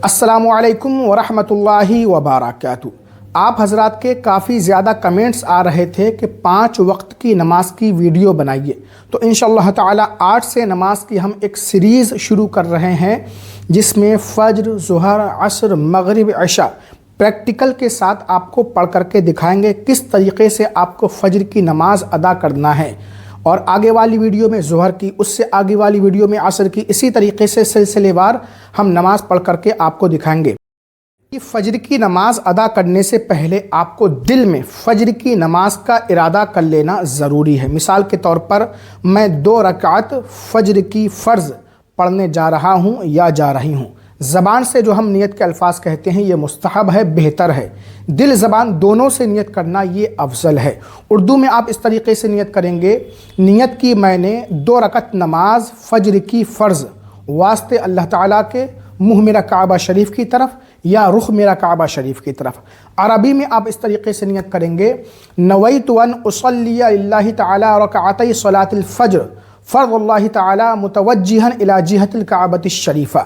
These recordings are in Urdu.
السلام علیکم ورحمۃ اللہ وبرکاتہ۔ آپ حضرات کے کافی زیادہ کمنٹس آ رہے تھے کہ 5 وقت کی نماز کی ویڈیو بنائیے، تو انشاءاللہ تعالی آج سے نماز کی ہم ایک سیریز شروع کر رہے ہیں جس میں فجر، ظہر، عصر، مغرب، عشاء پریکٹیکل کے ساتھ آپ کو پڑھ کر کے دکھائیں گے کس طریقے سے آپ کو فجر کی نماز ادا کرنا ہے، اور آگے والی ویڈیو میں ظہر کی، اس سے آگے والی ویڈیو میں عصر کی، اسی طریقے سے سلسلے وار ہم نماز پڑھ کر کے آپ کو دکھائیں گے۔ فجر کی نماز ادا کرنے سے پہلے آپ کو دل میں فجر کی نماز کا ارادہ کر لینا ضروری ہے۔ مثال کے طور پر میں 2 رکعت فجر کی فرض پڑھنے جا رہا ہوں یا جا رہی ہوں۔ زبان سے جو ہم نیت کے الفاظ کہتے ہیں یہ مستحب ہے، بہتر ہے۔ دل زبان دونوں سے نیت کرنا یہ افضل ہے۔ اردو میں آپ اس طریقے سے نیت کریں گے، نیت کی میں نے 2 رکعت نماز فجر کی فرض واسطے اللہ تعالیٰ کے، منہ میرا کعبہ شریف کی طرف یا رخ میرا کعبہ شریف کی طرف۔ عربی میں آپ اس طریقے سے نیت کریں گے، نویت ان اصلی للہ تعالی رکعتی صلاۃ الفجر فرض اللہ تعالی متوجہا الی جہت الکعبۃ الشریفہ۔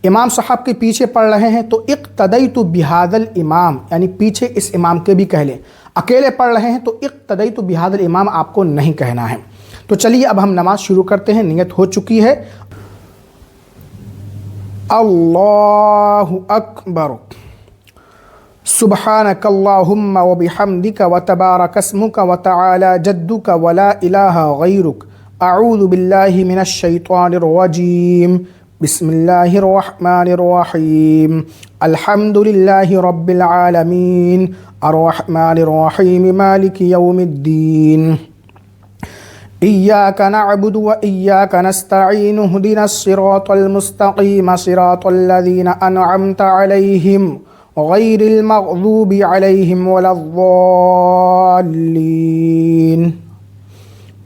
امام صاحب کے پیچھے پڑھ رہے ہیں تو اقتدیت بہذا الامام، یعنی پیچھے اس امام کے بھی کہہ لیں۔ اکیلے پڑھ رہے ہیں تو اقتدیت بہذا الامام آپ کو نہیں کہنا ہے۔ تو چلیے اب ہم نماز شروع کرتے ہیں، نیت ہو چکی ہے۔ اللہ اکبر، سبحانک اللہم وبحمدک وتبارک اسمک وتعالی جدک ولا الہ غیرک، اعوذ باللہ من الشیطان الرجیم، بسم اللہ الرحمن الرحیم، الحمد للہ رب العالمین، الرحمن الرحیم، مالک یوم الدین، إياك نعبد وإياك نستعين اهدنا الصراط المستقيم صراط الذين أنعمت عليهم غير المغضوب عليهم ولا الضالين،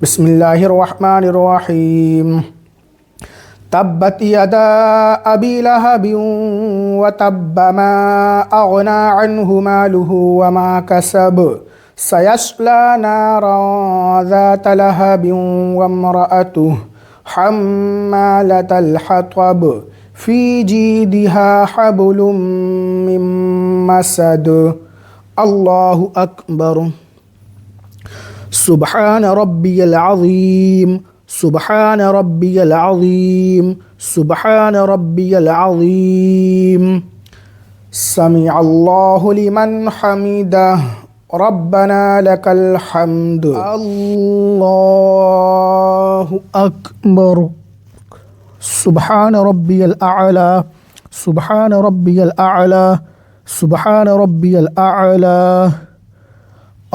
بسم الله الرحمن الرحيم، تبت يدا أبي لهب وتب ما أغنى عنه ماله وما كسب، سيصلى نارا ذات لهب وامرأته حمالة الحطب في جيدها حبل من مسد، الله أكبر، سبحان ربي العظيم، سبحان ربي العظيم، سبحان ربي العظيم، سمع الله لمن حمده، ربنا لك الحمد، اللہ اکبر، سبحان ربی الاعلی، سبحان ربی الاعلی، سبحان ربی الاعلی،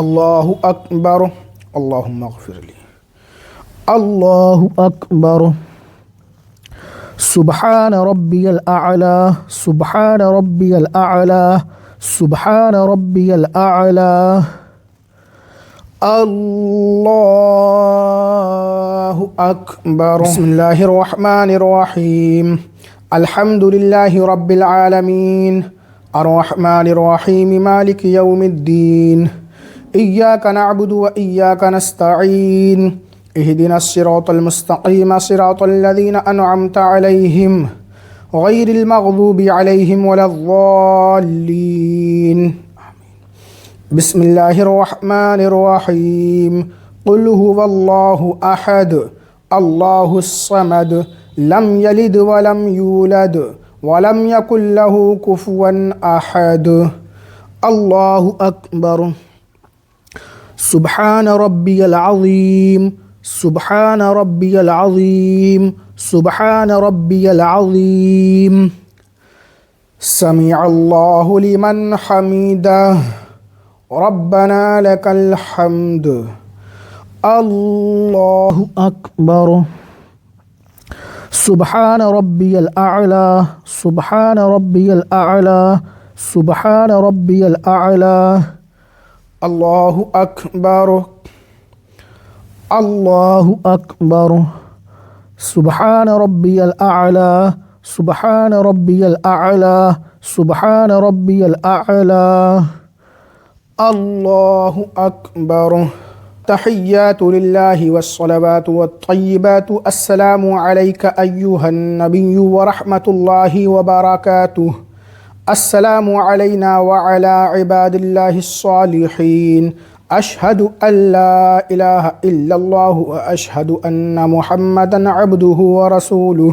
اللہ اکبر، اللہم اغفر لی، اللہ اکبر، سبحان ربی الاعلی، سبحان ربی الاعلی، سبحان ربی الاعلی، اللہ اکبر، بسم اللہ الرحمن الرحیم، الحمد للہ رب العالمین، الرحمن الرحیم، مالک یوم الدین، ایاک نعبد و ایاک نستعین، اہدنا الصراط المستقیم صراط الذین انعمت علیہم غیر المغضوب علیہم ولا الضالین، بسم اللہ الرحمن الرحیم، قل هو اللہ احد اللہ الصمد لم یلد ولم یولد ولم یکن له کفوا احد، اللہ اکبر، سبحان ربی العظیم، سبحان ربی العظیم، سبحان ربی العظیم، سمع اللہ لمن حمدہ، ربنا لک الحمد، اللہ اکبر، سبحان ربی الاعلی، سبحان ربی الاعلی، سبحان ربی الاعلی، اللہ اکبر، اللہ اکبر، سبحان ربی الاعلی، سبحان ربی الاعلی، سبحان ربی الاعلی، اللہ اکبر، تحیات للہ والصلوات والطیبات، السلام علیک ایہا النبی ورحمۃ اللہ وبرکاتہ، السلام علینا وعلی عباد اللہ الصالحین، اشہد ان لا الہ الا اللہ واشہد ان محمدا عبدہ ورسولہ،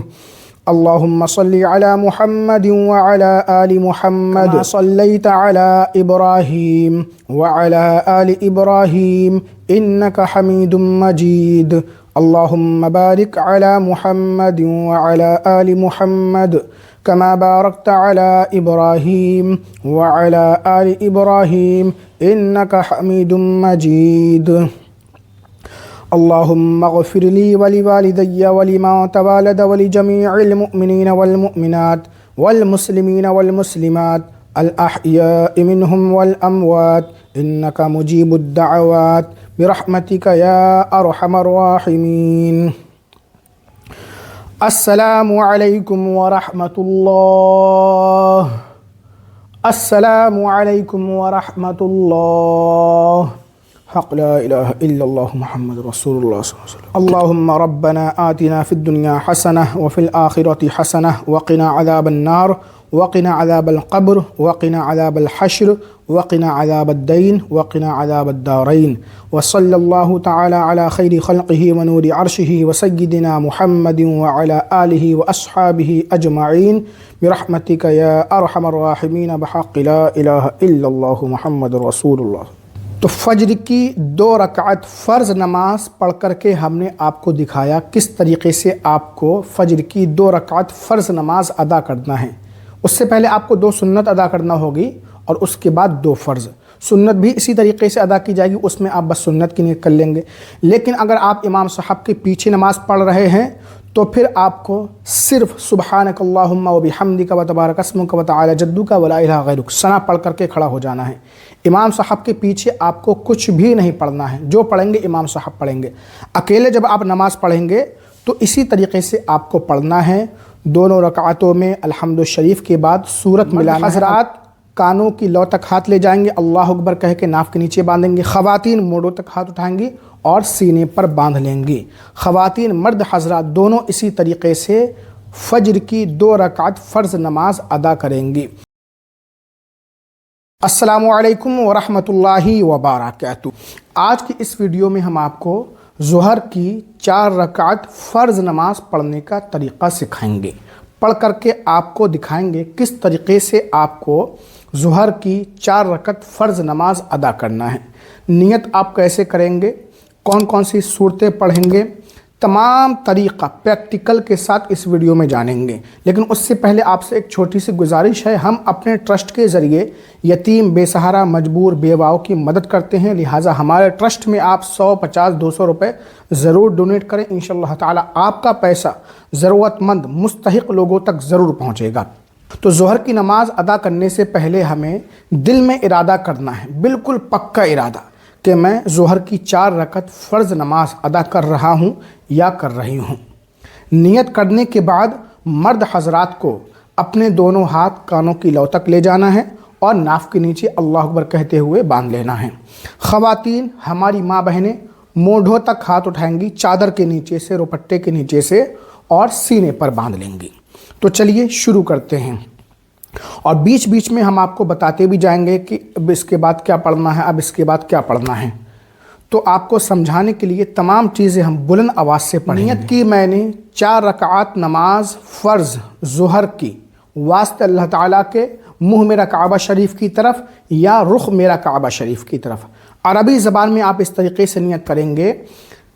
اللہم صلی علی محمد وعلی آل محمد كما صلیت علی ابراہیم وعلی آل ابراہیم انک حمید مجید، اللہم بارک علی محمد وعلی آل محمد كما باركت على إبراهيم وعلى آل إبراهيم إنك حميد مجيد، اللهم اغفر لي ولوالدي ولمن تولد ولجميع المؤمنين والمؤمنات والمسلمين والمسلمات الأحياء منهم والأموات إنك مجيب الدعوات برحمتك يا أرحم الراحمين۔ السلام علیکم ورحمۃ اللہ، السلام علیکم ورحمۃ اللہ، حق لا الہ الا اللہ محمد رسول اللہ صلی اللہ علیہ وسلم۔ اللہم ربنا آتنا فی الدنیا حسنہ وفی الآخرۃ حسنہ وقنا عذاب النار وقنا عذاب القبر وقنا عذاب الحشر وقنا عذاب الدین وقنا عذاب الدارین، وصلی اللہ تعالی علی خیر خلقہ ونور عرشہ وسیدنا محمد وعلی آلہ واصحابہ اجمعین برحمتک یا ارحم الراحمین بحق لا الہ الا اللہ محمد رسول اللہ۔ تو فجر کی 2 رکعت فرض نماز پڑھ کر کے ہم نے آپ کو دکھایا کس طریقے سے آپ کو فجر کی 2 رکعت فرض نماز ادا کرنا ہے۔ اس سے پہلے آپ کو 2 سنت ادا کرنا ہوگی اور اس کے بعد 2 فرض۔ سنت بھی اسی طریقے سے ادا کی جائے گی، اس میں آپ بس سنت کی نیت کر لیں گے، لیکن اگر آپ امام صاحب کے پیچھے نماز پڑھ رہے ہیں تو پھر آپ کو صرف سبحانک اللہم وبحمدک وتبارک اسمک وتعالی جدک ولا الہ غیرک ثنا پڑھ کر کے کھڑا ہو جانا ہے۔ امام صاحب کے پیچھے آپ کو کچھ بھی نہیں پڑھنا ہے، جو پڑھیں گے امام صاحب پڑھیں گے۔ اکیلے جب آپ نماز پڑھیں گے تو اسی طریقے سے آپ کو پڑھنا ہے۔ دونوں رکعتوں میں الحمد شریف کے بعد سورت ملانا ہے۔ حضرات کانوں کی لو تک ہاتھ لے جائیں گے، اللہ اکبر کہہ کے ناف کے نیچے باندھیں گے۔ خواتین موڑوں تک ہاتھ اٹھائیں گی اور سینے پر باندھ لیں گی۔ خواتین مرد حضرات دونوں اسی طریقے سے فجر کی 2 رکعت فرض نماز ادا کریں گی۔ السلام علیکم ورحمۃ اللہ وبرکاتہ۔ آج کی اس ویڈیو میں ہم آپ کو ظہر کی 4 رکعت فرض نماز پڑھنے کا طریقہ سکھائیں گے، پڑھ کر کے آپ کو دکھائیں گے کس طریقے سے آپ کو ظہر کی 4 رکعت فرض نماز ادا کرنا ہے۔ نیت آپ کیسے کریں گے، کون کون سی صورتیں پڑھیں گے، تمام طریقہ پریکٹیکل کے ساتھ اس ویڈیو میں جانیں گے۔ لیکن اس سے پہلے آپ سے ایک چھوٹی سی گزارش ہے، ہم اپنے ٹرسٹ کے ذریعے یتیم، بے سہارا، مجبور بیواؤں کی مدد کرتے ہیں، لہٰذا ہمارے ٹرسٹ میں آپ 100، 50، 200 روپے ضرور ڈونیٹ کریں، انشاءاللہ تعالی آپ کا پیسہ ضرورت مند مستحق لوگوں تک ضرور پہنچے گا۔ تو ظہر کی نماز ادا کرنے سے پہلے ہمیں دل میں ارادہ کرنا ہے، بالکل پکا ارادہ کہ میں ظہر کی 4 رکعت فرض نماز ادا کر رہا ہوں یا کر رہی ہوں۔ نیت کرنے کے بعد مرد حضرات کو اپنے دونوں ہاتھ کانوں کی لو تک لے جانا ہے اور ناف کے نیچے اللہ اکبر کہتے ہوئے باندھ لینا ہے۔ خواتین ہماری ماں بہنیں مونڈھوں تک ہاتھ اٹھائیں گی، چادر کے نیچے سے، روپٹے کے نیچے سے، اور سینے پر باندھ لیں گی۔ تو چلیے شروع کرتے ہیں، اور بیچ بیچ میں ہم آپ کو بتاتے بھی جائیں گے کہ اب اس کے بعد کیا پڑھنا ہے، اب اس کے بعد کیا پڑھنا ہے۔ تو آپ کو سمجھانے کے لیے تمام چیزیں ہم بلند آواز سے پڑھیں گے۔ نیت کی میں نے 4 رکعات نماز فرض ظہر کی واسطے اللہ تعالیٰ کے منہ میرا کعبہ شریف کی طرف یا رخ میرا کعبہ شریف کی طرف۔ عربی زبان میں آپ اس طریقے سے نیت کریں گے،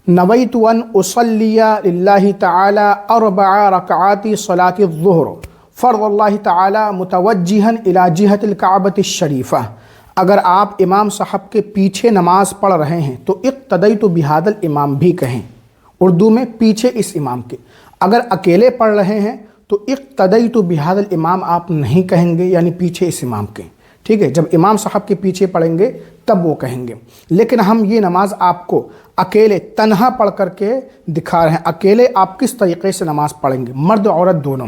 نویت ان اصلی للہ تعالی 4 رکعات صلاۃ الظہر فرض اللہ تعالی متوجہا الی جہت الکعبۃ الشریفہ۔ اگر آپ امام صاحب کے پیچھے نماز پڑھ رہے ہیں تو اقتدیت بہذا الامام بھی کہیں، اردو میں پیچھے اس امام کے۔ اگر اکیلے پڑھ رہے ہیں تو اقتدیت بہذا الامام آپ نہیں کہیں گے، یعنی پیچھے اس امام کے، ٹھیک ہے؟ جب امام صاحب کے پیچھے پڑھیں گے تب وہ کہیں گے۔ لیکن ہم یہ نماز آپ کو اکیلے تنہا پڑھ کر کے دکھا رہے ہیں، اکیلے آپ کس طریقے سے نماز پڑھیں گے، مرد عورت دونوں۔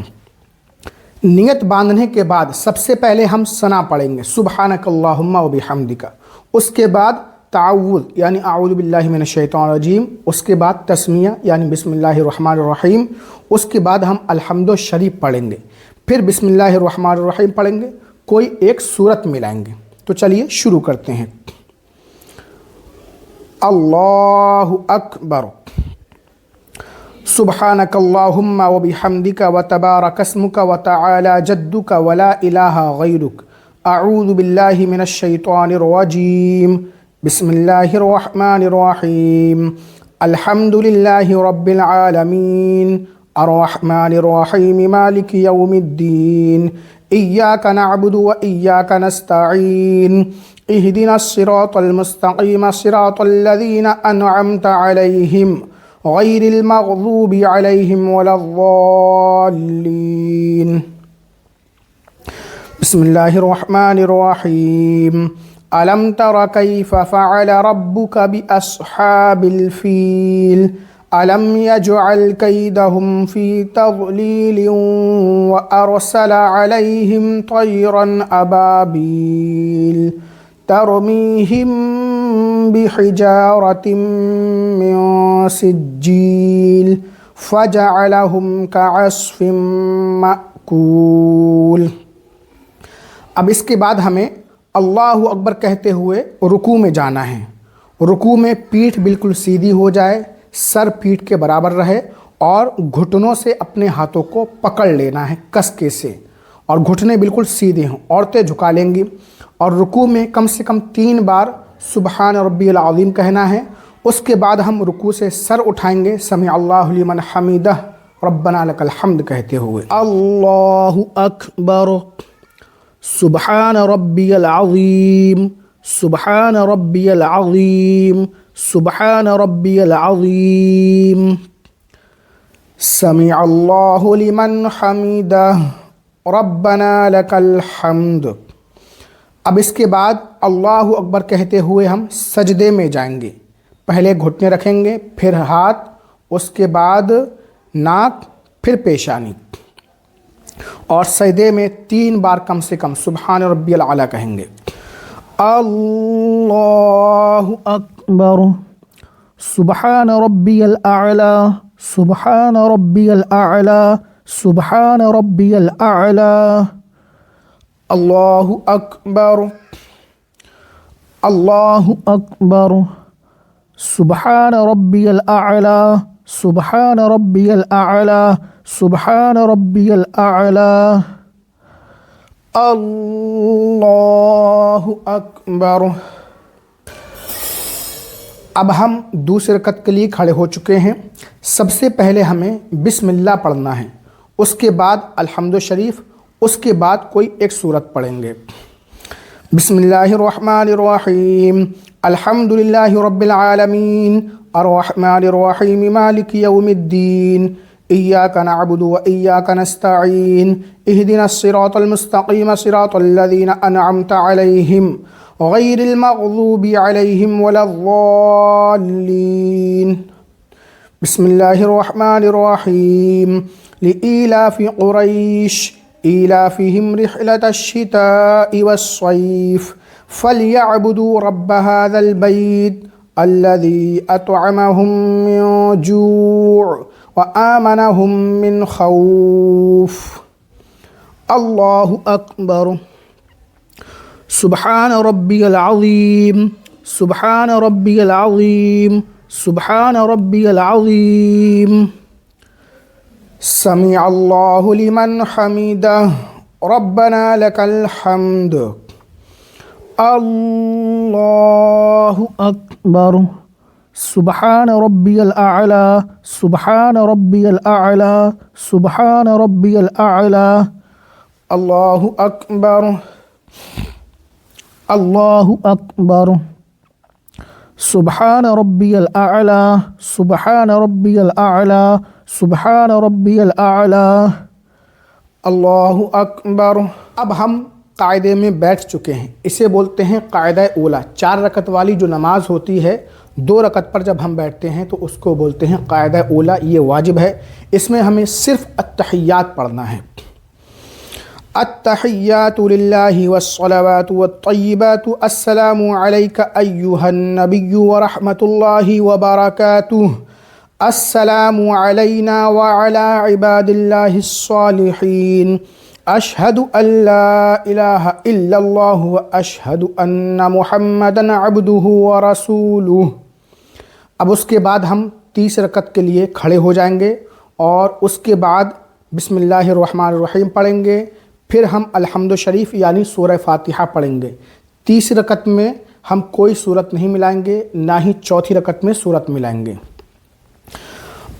نیت باندھنے کے بعد سب سے پہلے ہم ثنا پڑھیں گے، سبحانک اللہم و بحمدک، اس کے بعد تعوذ یعنی اعوذ باللہ من الشیطان الرجیم، اس کے بعد تسمیہ یعنی بسم اللہ الرحمن الرحیم، اس کے بعد ہم الحمد شریف پڑھیں گے، پھر بسم اللہ الرحمن الرحیم پڑھیں گے، کوئی ایک صورت ملائیں گے۔ تو چلیے شروع کرتے ہیں۔ اللہ اکبر، سبحانک اللہم و بحمدک و تبارک اسمک و تعالی جدک و لا الہ غیرک، اعوذ باللہ من الشیطان الرجیم، بسم اللہ الرحمن الرحیم، الحمد للہ رب العالمین، الرحمن الرحیم، مالک یوم الدین، ایاک نعبد و ایاک نستعین، اہدنا الصراط المستقیم، صراط الذین انعمت علیہم غیر المغضوب علیہم ولا الضالین۔ بسم اللہ الرحمن الرحیم، الم تر کیف فعل ربک باصحاب الفیل، الم یجعل کیدہم فی تضلیل وارسل علیہم طیرا ابابیل ترمیہم بحجارۃ من سجیل فجعلہم کعصف مأکول۔ اب اس کے بعد ہمیں اللہ اکبر کہتے ہوئے رکوع میں جانا ہے۔ رکوع میں پیٹھ بالکل سیدھی ہو جائے، سر پیٹھ کے برابر رہے اور گھٹنوں سے اپنے ہاتھوں کو پکڑ لینا ہے کس سے، اور گھٹنے بالکل سیدھے ہوں۔ عورتیں جھکا لیں گی اور رکوع میں کم سے کم 3 بار سبحان ربی العظیم کہنا ہے۔ اس کے بعد ہم رکوع سے سر اٹھائیں گے سمع اللہ لمن حمیدہ ربنا لک الحمد کہتے ہوئے۔ اللہ اکبر، سبحان ربی العظیم، سبحان ربی العظیم، سبحان ربی العظیم، سمع اللہ لمن حمیدہ ربنا لک الحمد۔ اب اس کے بعد اللہ اکبر کہتے ہوئے ہم سجدے میں جائیں گے۔ پہلے گھٹنے رکھیں گے، پھر ہاتھ، اس کے بعد ناک، پھر پیشانی، اور سجدے میں 3 بار کم سے کم سبحان ربی الاعلیٰ کہیں گے۔ اللہ اکبر، سبحان ربی الاعلیٰ، سبحان ربی الاعلیٰ، سبحان ربی الاعلیٰ، اللہ اکبر، اللہ اکبر، سبحان ربی الاعلیٰ، سبحان ربی الاعلیٰ، سبحان ربی الاعلیٰ، اللہ اکبر۔ اب ہم دوسری رکعت کے لیے کھڑے ہو چکے ہیں۔ سب سے پہلے ہمیں بسم اللہ پڑھنا ہے، اس کے بعد الحمد شریف، اس کے بعد کوئی ایک سورت پڑھیں گے۔ بسم اللہ الرحمن الرحیم، الحمد للہ رب العالمین، الرحمن الرحیم، مالک یوم الدین، ایاک نعبد و ایاک نستعین، اہدنا الصراط المستقیم، صراط الذین انعمت علیہم غیر المغضوب علیہم ولا الضالین۔ بسم اللہ الرحمن الرحیم، لإیلاف قریش إيلافهم رحلة الشتاء والصيف فليعبدوا رب هذا البيت الذي أطعمهم من جوع وآمنهم من خوف۔ الله أكبر، سبحان ربي العظيم، سبحان ربي العظيم، سبحان ربي العظيم، سمع اللہ لمن حمیدہ ربنا لک الحمد، اللہ اکبر، سبحان ربی الاعلیٰ، سبحان ربی الاعلیٰ، سبحان ربی الاعلیٰ، اللہ اکبر، اللہ اکبر، سبحان ربی الاعلیٰ، سبحان ربی الاعلیٰ، سبحان ربی الاعلیٰ، اللہ اکبر۔ اب ہم قاعدے میں بیٹھ چکے ہیں، اسے بولتے ہیں قاعدہ اولیٰ۔ 4 رکعت والی جو نماز ہوتی ہے، 2 رکعت پر جب ہم بیٹھتے ہیں تو اس کو بولتے ہیں قاعدہ اولیٰ۔ یہ واجب ہے، اس میں ہمیں صرف التحیات پڑھنا ہے۔ التحیات للہ والصلوات والطیبات، السلام علیک ایہا النبی ورحمۃ اللہ وبرکاتہ، السلام علینا وعلی عباد اللہ الصالحین اشہد ان لا الہ الا اللہ واشہد ان محمدا عبدہ ورسولہ۔ اب اس کے بعد ہم 30 رکعت کے لیے کھڑے ہو جائیں گے اور اس کے بعد بسم اللہ الرحمن الرحیم پڑھیں گے، پھر ہم الحمد شریف یعنی سورہ فاتحہ پڑھیں گے۔ 30 رکعت میں ہم کوئی صورت نہیں ملائیں گے، نہ ہی چوتھی رکعت میں صورت ملائیں گے۔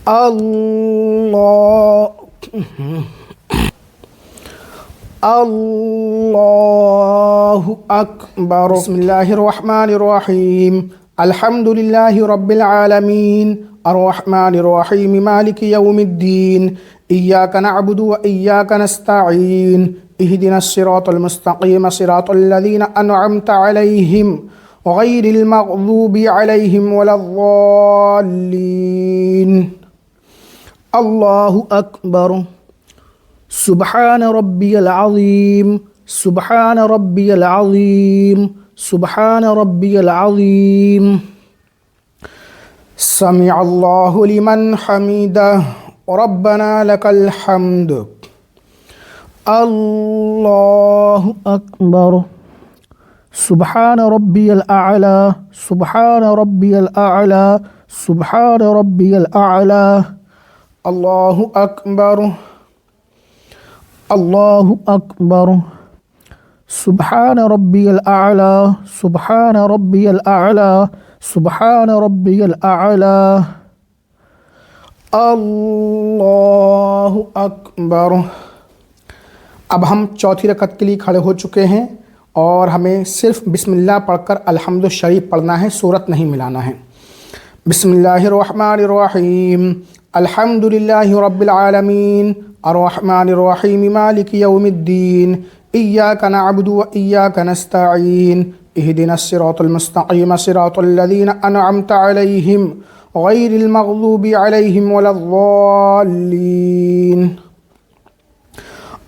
اللہ اکبر۔ بسم اللہ الرحمن الرحیم، الحمد للہ رب العالمین، الرحمن الرحیم، مالک یوم الدین، ایاک نعبد و ایاک نستعین، اہدنا الصراط المستقیم، صراط الذین انعمت علیہم غیر المغضوب علیہم ولا الضالین۔ اللہ اکبر۔ سبحان ربی العظیم، سبحان ربی العظیم، سبحان ربی العظیم۔ سمع اللہ لمن حمیدہ، ربنا لک الحمد۔ اللہ اکبر۔ سبحان ربی الاعلی، سبحان ربی الاعلی، سبحان ربی الاعلی۔ اللہ اکبر، اللہ اکبر۔ سبحان ربی الاعلی، سبحان ربی الاعلی، سبحان ربی الاعلی۔ اللہ اکبر۔ اب ہم چوتھی رکعت کے لیے کھڑے ہو چکے ہیں اور ہمیں صرف بسم اللہ پڑھ کر الحمد شریف پڑھنا ہے، صورت نہیں ملانا ہے۔ بسم اللہ الرحمن الرحیم، الحمد للہ رب العالمین، الرحمن الرحیم، مالک یوم الدین، ایاک نعبد و ایاک نستعین، اہدنا الصراط المستقیم، صراط الذین انعمت علیہم غیر المغضوب علیہم ولا الضالین۔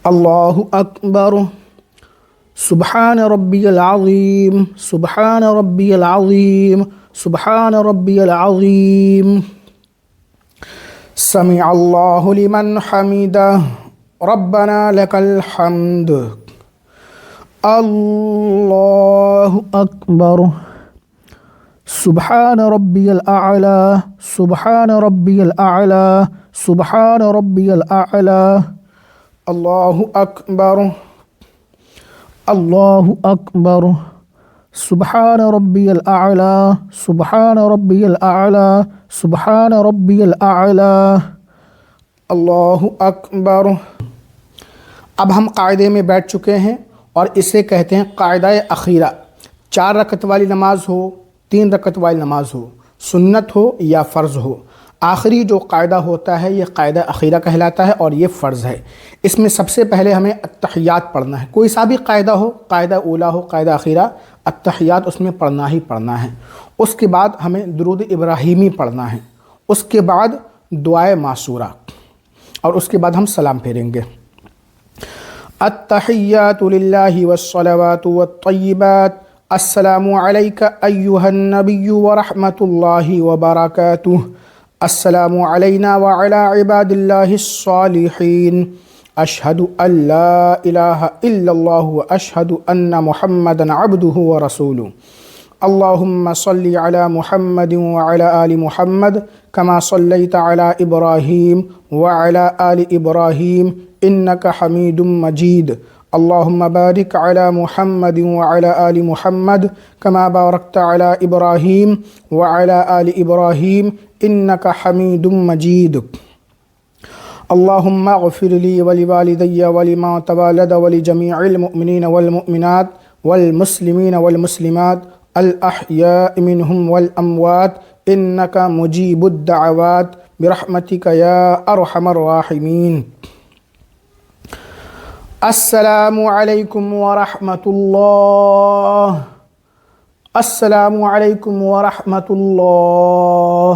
اللہ اکبر۔ سبحان ربی العظیم، سبحان ربی العظیم، سبحان ربی العظیم۔ سمع اللہ لمن حمیدہ، ربنا لک الحمد۔ اللہ اکبر۔ سبحان ربی الاعلی، سبحان ربی الاعلی، سبحان ربی الاعلی۔ اللہ اکبر، اللہ اکبر۔ سبحان ربی الاعلی، سبحان ربی الاعلی، سبحان ربی الاعلی۔ اللہ اکبر۔ اب ہم قاعدے میں بیٹھ چکے ہیں اور اسے کہتے ہیں قاعدہ اخیرہ۔ 4 رکعت والی نماز ہو، 3 رکعت والی نماز ہو، سنت ہو یا فرض ہو، آخری جو قاعدہ ہوتا ہے یہ قاعدہ اخیرہ کہلاتا ہے اور یہ فرض ہے۔ اس میں سب سے پہلے ہمیں التحیات پڑھنا ہے، کوئی سا بھی قاعدہ ہو، قاعدہ اولا ہو، قاعدہ اخیرہ، التحیات اس میں پڑھنا ہی پڑھنا ہے۔ اس کے بعد ہمیں درود ابراہیمی پڑھنا ہے، اس کے بعد دعائے معصورہ اور اس کے بعد ہم سلام پھیریں گے۔ التحیات للہ والصلوات والطیبات، السلام علیک ایہا النبی ورحمۃ اللہ وبرکاتہ، السلام علینا وعلی عباد اللہ الصالحین، اشہد ان لا الہ الا اللہ واشہد ان محمدا عبدہ ورسولہ، اللہم صلی علی محمد وعلی آل محمد کما صلیت علی ابراہیم وعلی آل ابراہیم انک حمید مجید، اللہم بارک علی محمد وعلی آل محمد کما بارکت علی ابراہیم وعلی آل ابراہیم انک حمید مجید، اللہم اغفر لی ولوالدی ولمن تولد ولجمیع المؤمنین والمؤمنات والمسلمین والمسلمات الاحیاء منہم والاموات انک مجیب الدعوات برحمتک یا ارحم الراحمین۔ السلام علیکم ورحمۃ اللہ، السلام علیکم ورحمۃ اللہ۔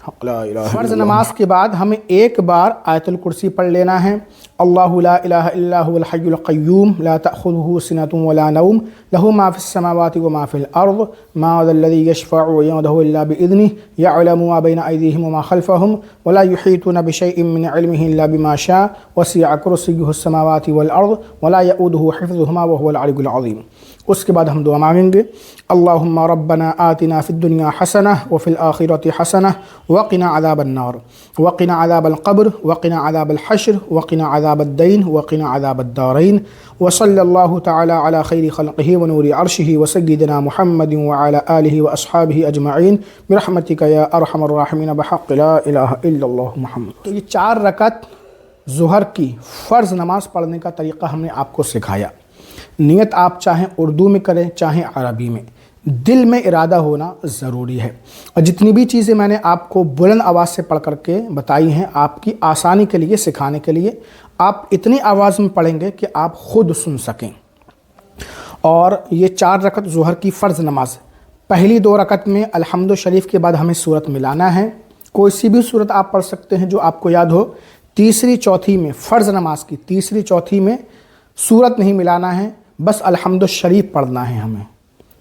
بحق لا الہ الا فرض نماز کے بعد ہمیں ایک بار آیت الکرسی پڑھ لینا ہے۔ اللہ لا الہ الا هو الحی القیوم لا تأخذه سنة ولا نوم له ما في السماوات وما في الأرض ما ذا الذي يشفع عنده إلا بإذنه يعلم ما بين أيديهم وما خلفهم ولا يحيطون بشيء من علمه إلا بما شاء وسع كرسيه السماوات والأرض ولا يؤوده حفظهما وهو العلي العظيم۔ اس کے بعد ہم دعا مانگیں گے، اللہم ربنا آتنا فی الدنیا حسنہ وفی الآخرۃ حسنہ وقنا عذاب النار وقنا عذاب القبر وقنا عذاب الحشر وقنا عذاب الدین وقنا عذاب الدارین وصلی اللہ تعالی علی خیر خلقہ ونور عرشہ وسیدنا محمد وعلی آلہ واصحابہ اجمعین برحمتک یا ارحم الراحمین بحق لا الہ الا اللہ محمد۔ تو یہ 4 رکعت ظہر کی فرض نماز پڑھنے کا طریقہ ہم نے آپ کو سکھایا۔ نیت آپ چاہیں اردو میں کریں چاہیں عربی میں، دل میں ارادہ ہونا ضروری ہے۔ اور جتنی بھی چیزیں میں نے آپ کو بلند آواز سے پڑھ کر کے بتائی ہیں آپ کی آسانی کے لیے، سکھانے کے لیے، آپ اتنی آواز میں پڑھیں گے کہ آپ خود سن سکیں۔ اور یہ 4 رکعت ظہر کی فرض نماز، پہلی 2 رکعت میں الحمد شریف کے بعد ہمیں سورت ملانا ہے، کوئی سی بھی سورت آپ پڑھ سکتے ہیں جو آپ کو یاد ہو۔ تیسری چوتھی میں فرض نماز کی تیسری چوتھی میں سورت نہیں ملانا ہے، بس الحمد شریف پڑھنا ہے ہمیں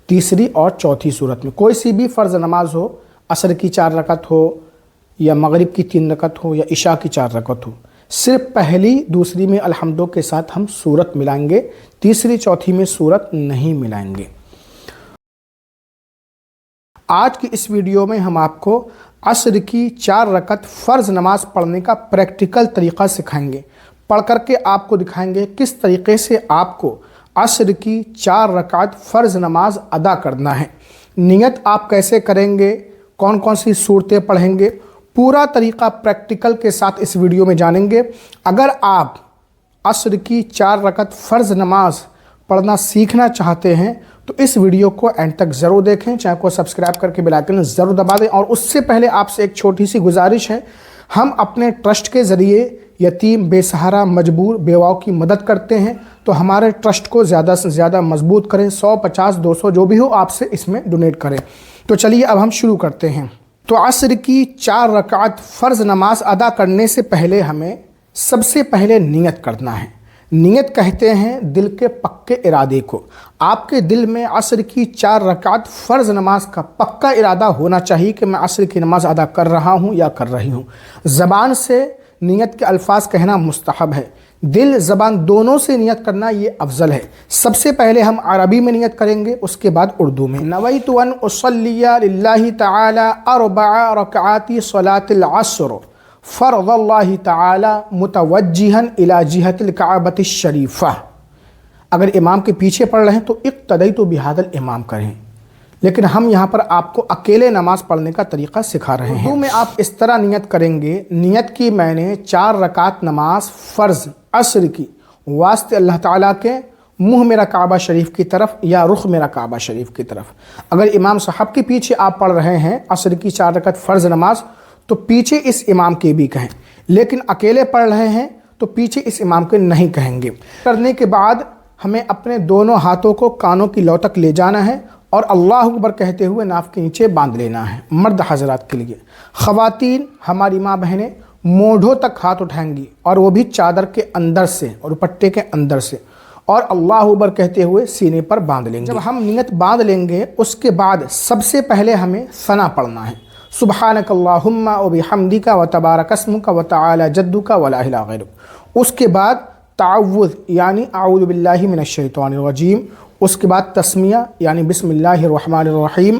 تیسری اور چوتھی صورت میں۔ کوئی سی بھی فرض نماز ہو، عصر کی 4 رکعت ہو یا مغرب کی 3 رکعت ہو یا عشاء کی 4 رکعت ہو، صرف پہلی دوسری میں الحمدوں کے ساتھ ہم سورت ملائیں گے، تیسری چوتھی میں سورت نہیں ملائیں گے۔ آج کی اس ویڈیو میں ہم آپ کو عصر کی 4 رکعت فرض نماز پڑھنے کا پریکٹیکل طریقہ سکھائیں گے، پڑھ کر کے آپ کو دکھائیں گے کس طریقے سے آپ کو عصر کی 4 رکعت فرض نماز ادا کرنا ہے۔ نیت آپ کیسے کریں گے، کون کون سی صورتیں پڑھیں گے، پورا طریقہ پریکٹیکل کے ساتھ اس ویڈیو میں جانیں گے۔ اگر آپ عصر کی 4 رکعت فرض نماز پڑھنا سیکھنا چاہتے ہیں تو اس ویڈیو کو اینڈ تک ضرور دیکھیں، چینل کو سبسکرائب کر کے بیل آئیکن ضرور دبا دیں۔ اور اس سے پہلے آپ سے ایک چھوٹی سی گزارش ہے، ہم اپنے ٹرسٹ کے ذریعے یتیم، بے سہارا، مجبور بیواؤں کی مدد کرتے ہیں، تو ہمارے ٹرسٹ کو زیادہ سے زیادہ مضبوط کریں، 100، 50، 200 جو بھی ہو آپ سے اس میں ڈونیٹ کریں۔ تو چلیے اب ہم شروع کرتے ہیں۔ تو عصر کی 4 رکعت فرض نماز ادا کرنے سے پہلے ہمیں سب سے پہلے نیت کرنا ہے۔ نیت کہتے ہیں دل کے پکے ارادے کو۔ آپ کے دل میں عصر کی 4 رکعت فرض نماز کا پکا ارادہ ہونا چاہیے کہ میں عصر کی نماز ادا کر رہا ہوں یا کر رہی ہوں۔ زبان سے نیت کے الفاظ کہنا مستحب ہے، دل زبان دونوں سے نیت کرنا یہ افضل ہے۔ سب سے پہلے ہم عربی میں نیت کریں گے، اس کے بعد اردو میں۔ نویت ان اصلی للہ تعالی 4 رکعات صلاۃ العصر فرض اللہ تعالی متوجہا الی جہت الکعبۃ الشریفہ۔ اگر امام کے پیچھے پڑھ رہے ہیں تو اقتدیت بہذا الامام کریں، لیکن ہم یہاں پر آپ کو اکیلے نماز پڑھنے کا طریقہ سکھا رہے ہیں۔ اردو میں آپ اس طرح نیت کریں گے، نیت کی میں نے 4 رکعت نماز فرض عصر کی واسطے اللہ تعالیٰ کے منہ میرا کعبہ شریف کی طرف یا رخ میرا کعبہ شریف کی طرف۔ اگر امام صاحب کے پیچھے آپ پڑھ رہے ہیں عصر کی 4 رکعت فرض نماز تو پیچھے اس امام کے بھی کہیں، لیکن اکیلے پڑھ رہے ہیں تو پیچھے اس امام کے نہیں کہیں گے۔ کرنے کے بعد ہمیں اپنے دونوں ہاتھوں کو کانوں کی لو تک لے جانا ہے اور اللہ اکبر کہتے ہوئے ناف کے نیچے باندھ لینا ہے۔ مرد حضرات کے لیے، خواتین ہماری ماں بہنیں مونڈھوں تک ہاتھ اٹھائیں گی اور وہ بھی چادر کے اندر سے اور دوپٹے کے اندر سے، اور اللہ اکبر کہتے ہوئے سینے پر باندھ لیں گے۔ جب ہم نیت باندھ لیں گے اس کے بعد سب سے پہلے ہمیں ثنا پڑھنا ہے، سبحانک اللہم وبحمدک وتبارک اسمک وتعالی جدک ولا الہ غیرک۔ اس کے بعد تعوذ یعنی اعوذ باللہ من الشیطان الرجیم، اس کے بعد تسمیہ یعنی بسم اللہ الرحمن الرحیم،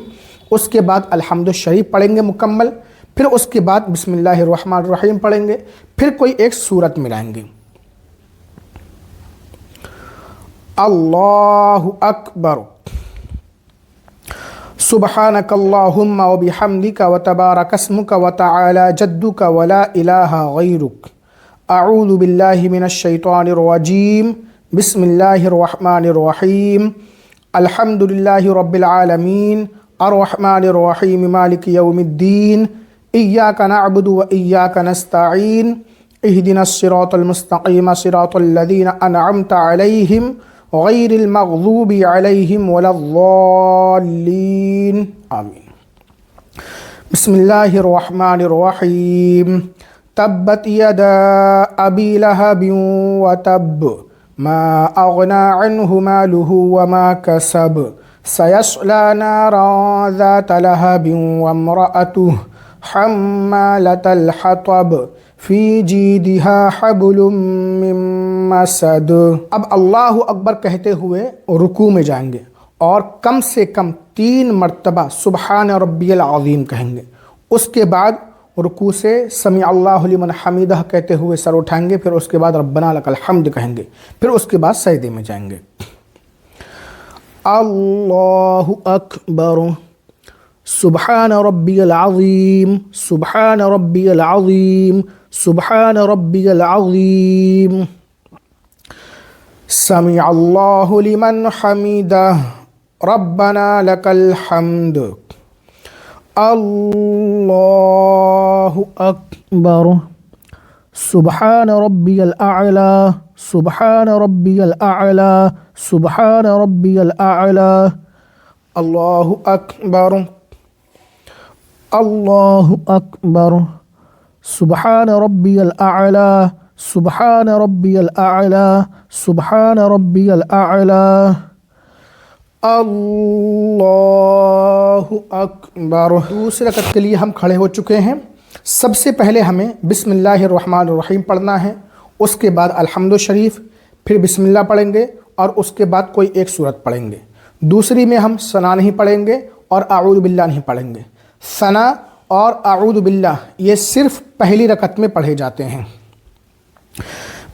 اس کے بعد الحمد شریف پڑھیں گے مکمل، پھر اس کے بعد بسم اللہ الرحمن الرحیم پڑھیں گے، پھر کوئی ایک سورت ملائیں گے۔ اللہ اکبر، سبحانک اللہم وبحمدک وتبارک اسمک وتعالی جدک ولا الہ غیرک، اعوذ باللہ من الشیطان الرجیم، بسم اللہ الرحمن الرحیم، الحمد للہ رب العالمین، الرحمن الرحیم، مالک یوم الدین، ایاک نعبد و ایاک نستعین، اہدنا الصراط المستقیم، صراط الذین انعمت علیہم غیر المغضوب علیہم ولا الضالین، آمین۔ بسم اللہ الرحمن الرحیم تبت یدا ابی لہب وتب ما اغنى عنه ماله وما كسب سيصلى نارا ذات لهب وامرأته حمالة الحطب فی جیدها حبل من مسد۔ اب اللہ اکبر کہتے ہوئے رکوع میں جائیں گے اور کم سے کم 3 مرتبہ سبحان ربی العظیم کہیں گے۔ اس کے بعد رکوع سے سمیع اللہ لمن حمیدہ کہتے ہوئے سر اٹھائیں گے، پھر اس کے بعد ربنا لک الحمد کہیں گے، پھر اس کے بعد سجدے میں جائیں گے۔ اللہ اکبر سبحان ربی العظیم سبحان ربی العظیم سبحان ربی العظیم سمیع اللہ لمن حمیدہ ربنا لک الحمد۔ اللہ اکبر سبحان ربی الاعلی سبحان ربی الاعلی سبحان ربی الاعلی اللہ اکبر اللہ اکبر سبحان ربی الاعلی سبحان ربی الاعلی سبحان ربی الاعلی اللہ اکبر۔ دوسرے رکعت کے لیے ہم کھڑے ہو چکے ہیں۔ سب سے پہلے ہمیں بسم اللہ الرحمن الرحیم پڑھنا ہے، اس کے بعد الحمد شریف، پھر بسم اللہ پڑھیں گے اور اس کے بعد کوئی ایک سورت پڑھیں گے۔ دوسری میں ہم ثنا نہیں پڑھیں گے اور اعوذ باللہ نہیں پڑھیں گے۔ ثنا اور اعوذ باللہ یہ صرف پہلی رکعت میں پڑھے جاتے ہیں۔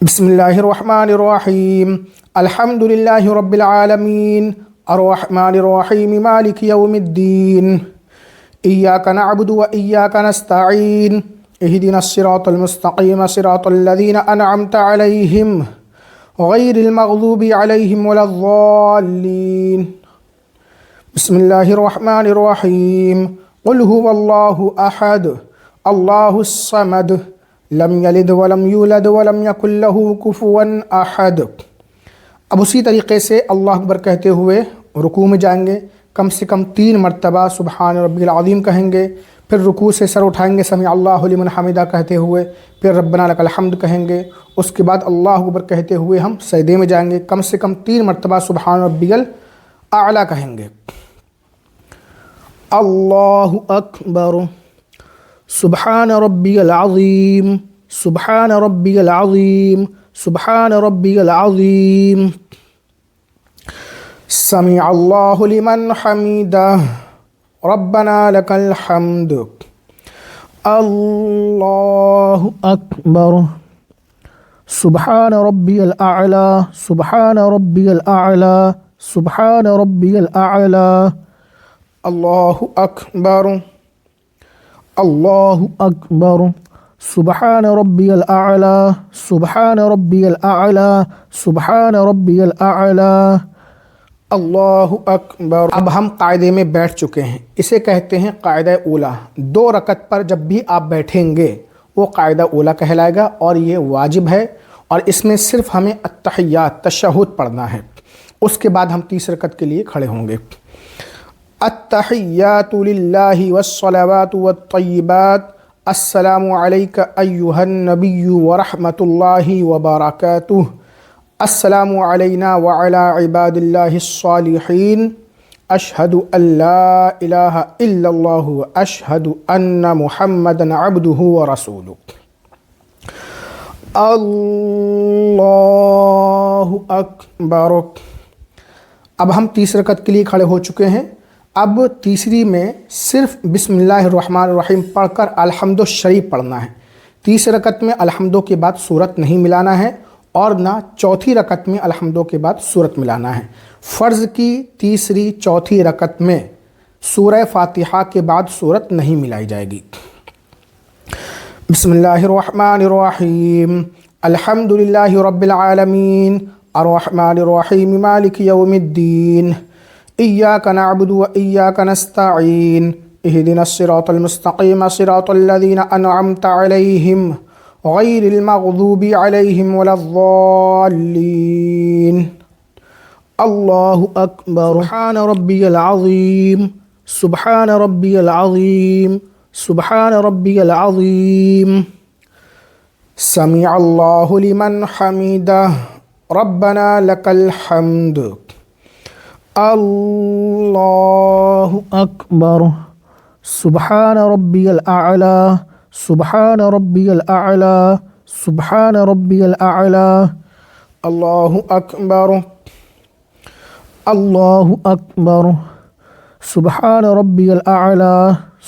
بسم اللہ الرحمن الرحیم الحمد للہ رب العالمین الرحمن الرحیم مالک یوم الدین ایاک نعبد و ایاک نستعین اہدنا الصراط المستقیم صراط الذین انعمت علیہم غیر المغضوب علیہم ولا الضالین۔ بسم اللہ الرحمن الرحیم قل هو اللہ احد اللہ الصمد لم یلد ولم یولد ولم یکن لہ کفوا احد۔ اب اسی طریقے سے اللہ اکبر کہتے ہوئے رکوع میں جائیں گے، کم سے کم 3 مرتبہ سبحان ربی العظیم کہیں گے، پھر رکوع سے سر اٹھائیں گے سمیع اللہ لمن حمیدہ کہتے ہوئے، پھر ربنا لک الحمد کہیں گے، اس کے بعد اللہ اکبر کہتے ہوئے ہم سجدے میں جائیں گے، کم سے کم 3 مرتبہ سبحان ربی الاعلی کہیں گے۔ اللہ اکبر سبحان ربی العظیم سبحان ربی العظیم سبحان ربی العظیم سمیع اللہ لمن حمیدہ ربنا لک الحمد۔ اللہ اکبر سبحان ربی الاعلی سبحان ربی الاعلی سبحان ربی الاعلی اللہ اکبر اللہ اکبر سبحان ربی الاعلی سبحان ربی الاعلی سبحان ربی الاعلی اللہ اکبر۔ اب ہم قاعدے میں بیٹھ چکے ہیں، اسے کہتے ہیں قاعدہ اولا۔ 2 رکعت پر جب بھی آپ بیٹھیں گے وہ قاعدہ اولا کہلائے گا اور یہ واجب ہے، اور اس میں صرف ہمیں التحیات تشہد پڑھنا ہے۔ اس کے بعد ہم 30 رکعت کے لیے کھڑے ہوں گے۔ التحیات للہ والصلوات والطیبات السلام علیک ایہا النبی ورحمۃ اللہ وبرکاتہ السلام علینا وعلی عباد اللہ الصالحین اشہد ان لا الہ الا اللہ اشہد ان محمدا عبدہ ورسولہ۔ اللہ اکبر۔ اب ہم 30 رکعت کے لیے کھڑے ہو چکے ہیں۔ اب تیسری میں صرف بسم اللہ الرحمن الرحیم پڑھ کر الحمد شریف پڑھنا ہے۔ 30 رکعت میں الحمدو کے بعد سورت نہیں ملانا ہے، اور نہ چوتھی رکعت میں الحمدو کے بعد سورت ملانا ہے۔ فرض کی تیسری چوتھی رکعت میں سورہ فاتحہ کے بعد سورت نہیں ملائی جائے گی۔ بسم اللہ الرحمن الرحیم الحمد للہ رب العالمین الرحمن الرحیم مالک یوم الدین ایاک نعبد و ایاک نستعین اہدنا الصراط المستقیم صراط الذین انعمت علیہم غیر المغضوب علیہم ولا الضالین۔ اللہ اکبر سبحان ربی العظیم سبحان ربی العظیم سبحان ربی العظیم. سمع اللہ لمن حمیدہ ربنا لک الحمد. اللہ اکبر. سبحان ربی الاعلی. سبحان ربی الاعلی. سبحان ربی الاعلی. اللہ اکبر. اللہ اکبر. سبحان ربی الاعلی.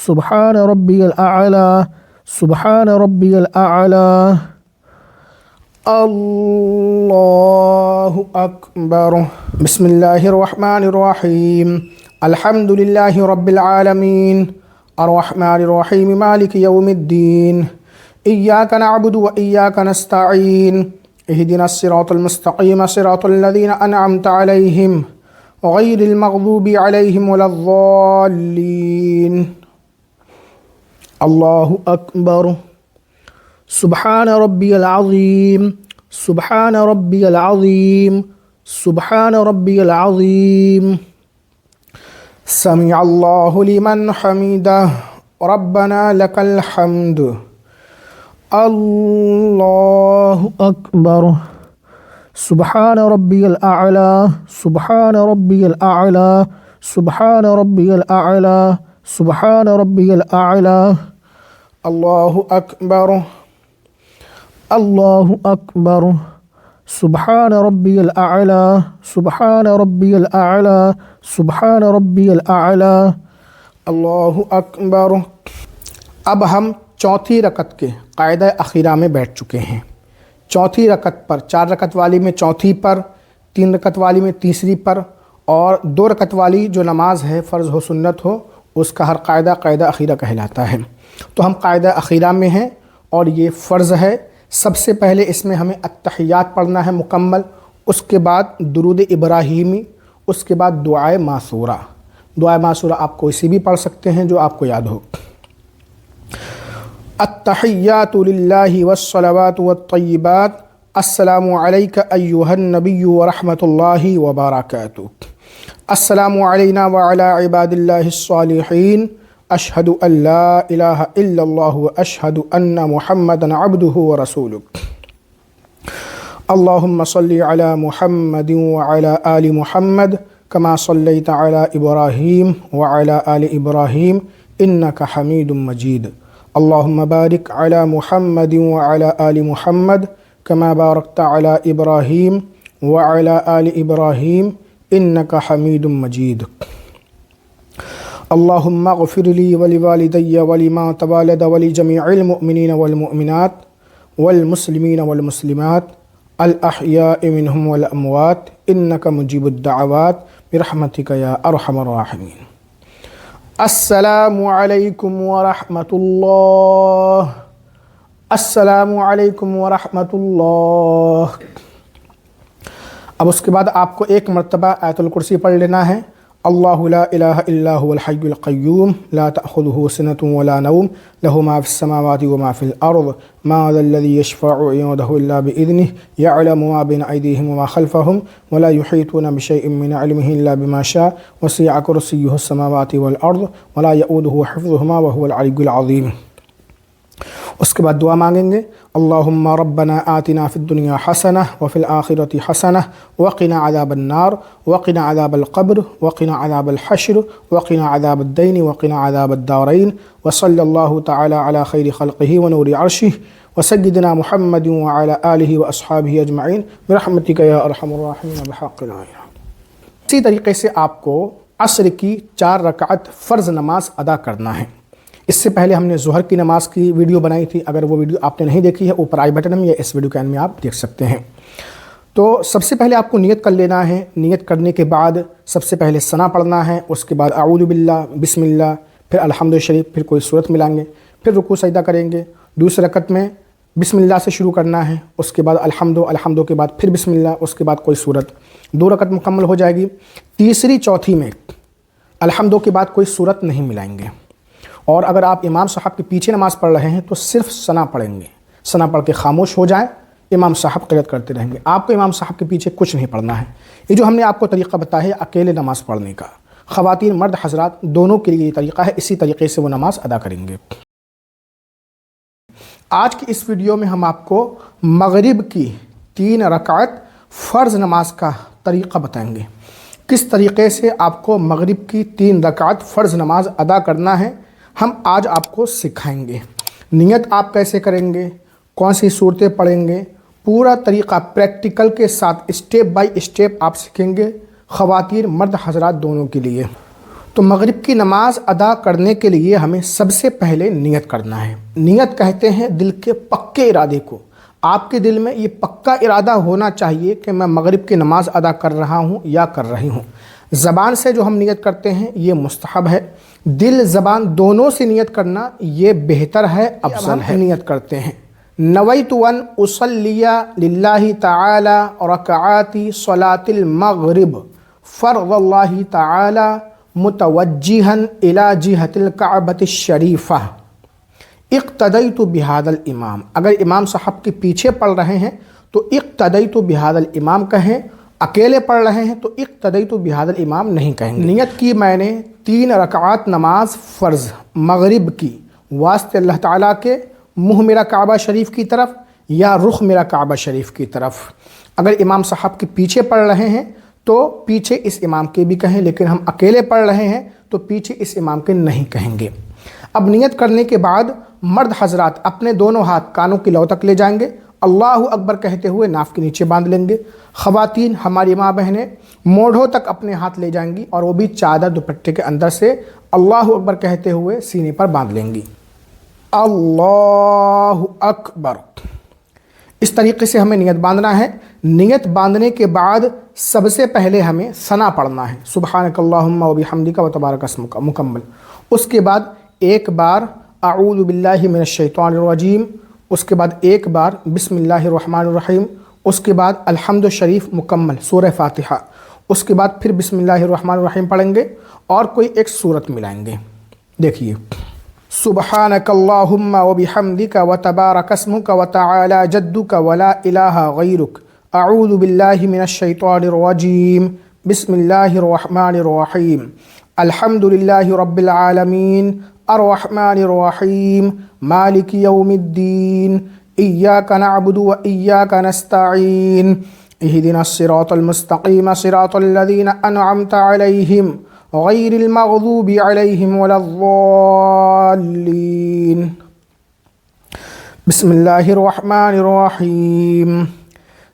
سبحان ربی الاعلی. سبحان ربی الاعلی. اللہ اکبر. بسم اللہ الرحمن الرحیم. الحمد للہ رب العالمین الرحمن الرحیم مالک یوم الدین. ایاک نعبد و ایاک نستعین. اہدنا الصراط المستقیم صراط الذین انعمت علیہم غیر المغضوب علیہم ولا الضالین. اللہ اکبر. سبحان ربی العظیم. سبحان ربی العظیم. سبحان ربی العظیم. سمع اللہ لمن حمیدہ ربنا لک الحمد. اللہ اکبر. سبحان ربی الاعلی. سبحان ربی الاعلی. سبحان ربی الاعلی. سبحان ربی الاعلی. اللہ اکبر. اللہ اکبر. سبحان ربی الاعلی. سبحان ربی الاعلی. سبحان ربی الاعلی. اللہ اکبر. اب ہم چوتھی رکعت کے قاعدہ اخیرہ میں بیٹھ چکے ہیں. چوتھی رکعت پر 4 رکعت والی میں چوتھی پر، 3 رکعت والی میں تیسری پر، اور 2 رکعت والی جو نماز ہے فرض ہو سنت ہو اس کا ہر قاعدہ قاعدہ اخیرہ کہلاتا ہے. تو ہم قاعدہ اخیرہ میں ہیں اور یہ فرض ہے. سب سے پہلے اس میں ہمیں التحیات پڑھنا ہے مکمل، اس کے بعد درود ابراہیمی، اس کے بعد دعائے معصورہ. دعائے معصورہ آپ کوئی بھی پڑھ سکتے ہیں جو آپ کو یاد ہو. التحیات للہ والصلوات والطیبات. السلام علیک ایہا النبی ورحمۃ اللہ وبرکاتہ. السلام علینا وعلی عباد اللہ الصالحین. اشہد ان لا الہ الا اللہ واشہد ان محمدا عبدہ ورسولہ. اللہم صلی علی محمد وعلی آل محمد کما صلیت علی ابراہیم وعلی آل ابراہیم انک حمید مجید. اللہم بارک علی محمد وعلی آل محمد کما بارکت علی ابراہیم وعلی آل ابراہیم انک حمید مجید. اللہم اغفر لی ولوالدی ولمن تولد ولجمیع المؤمنین والمؤمنات والمسلمین والمسلمات الاحیاء منہم والاموات انک مجیب الدعوات برحمتک یا ارحم الراحمین. السلام علیکم ورحمۃ اللہ. السلام علیکم ورحمۃ اللہ. اب اس کے بعد آپ کو ایک مرتبہ آیت الکرسی پڑھ لینا ہے. اللہ لا الہ الا هو الحی القیوم لا تأخذہ سنۃ ولا نوم لہ ما فی السماوات وما فی الارض ما ذا الذی یشفع عنده الا بإذنہ یعلم ما بین ایدیہم وما خلفہم ولا یحیطون بشیء من علمہ الا بما شاء وسع کرسیہ السماوات والارض ولا یؤودہ حفظہما وہو العلی العظیم. اس کے بعد دعا مانگیں گے. اللہم ربنا آتنا فی الدنیا حسنہ وفی الآخرۃ حسنہ وقنا عذاب النار وقنا عذاب القبر وقنا عذاب الحشر وقنا عذاب الدین وقنا عذاب الدارین. وصلی اللہ تعالی علی خیر خلقہ ونور عرشہ وسیدنا محمد وعلی آلہ واصحابہ اجمعین برحمتک یا ارحم الراحمین بحق لا الہ. اسی طریقے سے آپ کو عصر کی 4 رکعت فرض نماز ادا کرنا ہے. اس سے پہلے ہم نے ظہر کی نماز کی ویڈیو بنائی تھی. اگر وہ ویڈیو آپ نے نہیں دیکھی ہے اوپر آئی بٹن میں یا اس ویڈیو کے اینڈ میں آپ دیکھ سکتے ہیں. تو سب سے پہلے آپ کو نیت کر لینا ہے. نیت کرنے کے بعد سب سے پہلے ثنا پڑھنا ہے، اس کے بعد اعوذ باللہ، بسم اللہ، پھر الحمد شریف، پھر کوئی صورت ملائیں گے، پھر رکوع سجدہ کریں گے. دوسری رکعت میں بسم اللہ سے شروع کرنا ہے، اس کے بعد الحمد کے بعد پھر بسم اللہ، اس کے بعد کوئی صورت. 2 رکعت مکمل ہو جائے گی. تیسری چوتھی میں الحمد کے بعد کوئی صورت نہیں ملائیں گے. اور اگر آپ امام صاحب کے پیچھے نماز پڑھ رہے ہیں تو صرف ثنا پڑھیں گے. ثنا پڑھ کے خاموش ہو جائیں، امام صاحب قرأت کرتے رہیں گے. آپ کو امام صاحب کے پیچھے کچھ نہیں پڑھنا ہے. یہ جو ہم نے آپ کو طریقہ بتایا ہے اکیلے نماز پڑھنے کا، خواتین مرد حضرات دونوں کے لیے یہ طریقہ ہے، اسی طریقے سے وہ نماز ادا کریں گے۔ آج کی اس ویڈیو میں ہم آپ کو مغرب کی 3 رکعت فرض نماز کا طریقہ بتائیں گے، کس طریقے سے آپ کو مغرب کی 3 رکعت فرض نماز ادا کرنا ہے ہم آج آپ کو سکھائیں گے۔ نیت آپ کیسے کریں گے، کون سی صورتیں پڑھیں گے، پورا طریقہ پریکٹیکل کے ساتھ اسٹیپ بائی اسٹیپ آپ سیکھیں گے، خواتین مرد حضرات دونوں کے لیے۔ تو مغرب کی نماز ادا کرنے کے لیے ہمیں سب سے پہلے نیت کرنا ہے۔ نیت کہتے ہیں دل کے پکے ارادے کو۔ آپ کے دل میں یہ پکا ارادہ ہونا چاہیے کہ میں مغرب کی نماز ادا کر رہا ہوں یا کر رہی ہوں۔ زبان سے جو ہم نیت کرتے ہیں یہ مستحب ہے، دل زبان دونوں سے نیت کرنا یہ بہتر ہے، افضل ہے۔ نیت کرتے ہیں نویت ان اصلی للہ تعالی رکعات صلاۃ المغرب فرض اللہ تعالی متوجہا الی جہۃ الکعبۃ الشریفہ اقتدیت بہذا الامام۔ اگر امام صاحب کے پیچھے پڑھ رہے ہیں تو اقتدیت بہذا الامام کہیں، اکیلے پڑھ رہے ہیں تو اقتدیت بہذا الامام نہیں کہیں گے۔ نیت کی میں نے 3 رکعات نماز فرض مغرب کی، واسطے اللہ تعالیٰ کے منہ میرا کعبہ شریف کی طرف یا رخ میرا کعبہ شریف کی طرف۔ اگر امام صاحب کے پیچھے پڑھ رہے ہیں تو پیچھے اس امام کے بھی کہیں، لیکن ہم اکیلے پڑھ رہے ہیں تو پیچھے اس امام کے نہیں کہیں گے۔ اب نیت کرنے کے بعد مرد حضرات اپنے دونوں ہاتھ کانوں کی لو تک لے جائیں گے، اللہ اکبر کہتے ہوئے ناف کے نیچے باندھ لیں گے۔ خواتین ہماری ماں بہنیں موڑھوں تک اپنے ہاتھ لے جائیں گی اور وہ بھی چادر دوپٹے کے اندر سے اللہ اکبر کہتے ہوئے سینے پر باندھ لیں گی۔ اللہ اکبر، اس طریقے سے ہمیں نیت باندھنا ہے۔ نیت باندھنے کے بعد سب سے پہلے ہمیں ثنا پڑھنا ہے، سبحانک اللہم و بحمدک و تبارک اسمک مکمل۔ اس کے بعد ایک بار اعوذ باللہ من الشیطان الرجیم، اس کے بعد ایک بار بسم اللہ الرحمن الرحیم، اس کے بعد الحمد شریف مکمل سورہ فاتحہ، اس کے بعد پھر بسم اللہ الرحمن الرحیم پڑھیں گے اور کوئی ایک سورت ملائیں گے۔ دیکھیے سبحانک اللہم و بحمدک و تبارک اسمک و تعالی جدک ولا الہ غیرک اعوذ باللہ من الشیطان الرجیم بسم اللہ الرحمن الرحیم الحمد للہ رب العالمین الرحمن الرحیم مالک یوم الدین ایاک نعبد و ایاک نستعین اہدنا الصراط المستقیم صراط الذین انعمت علیہم غیر المغضوب علیہم ولا الضالین بسم اللہ الرحمن الرحیم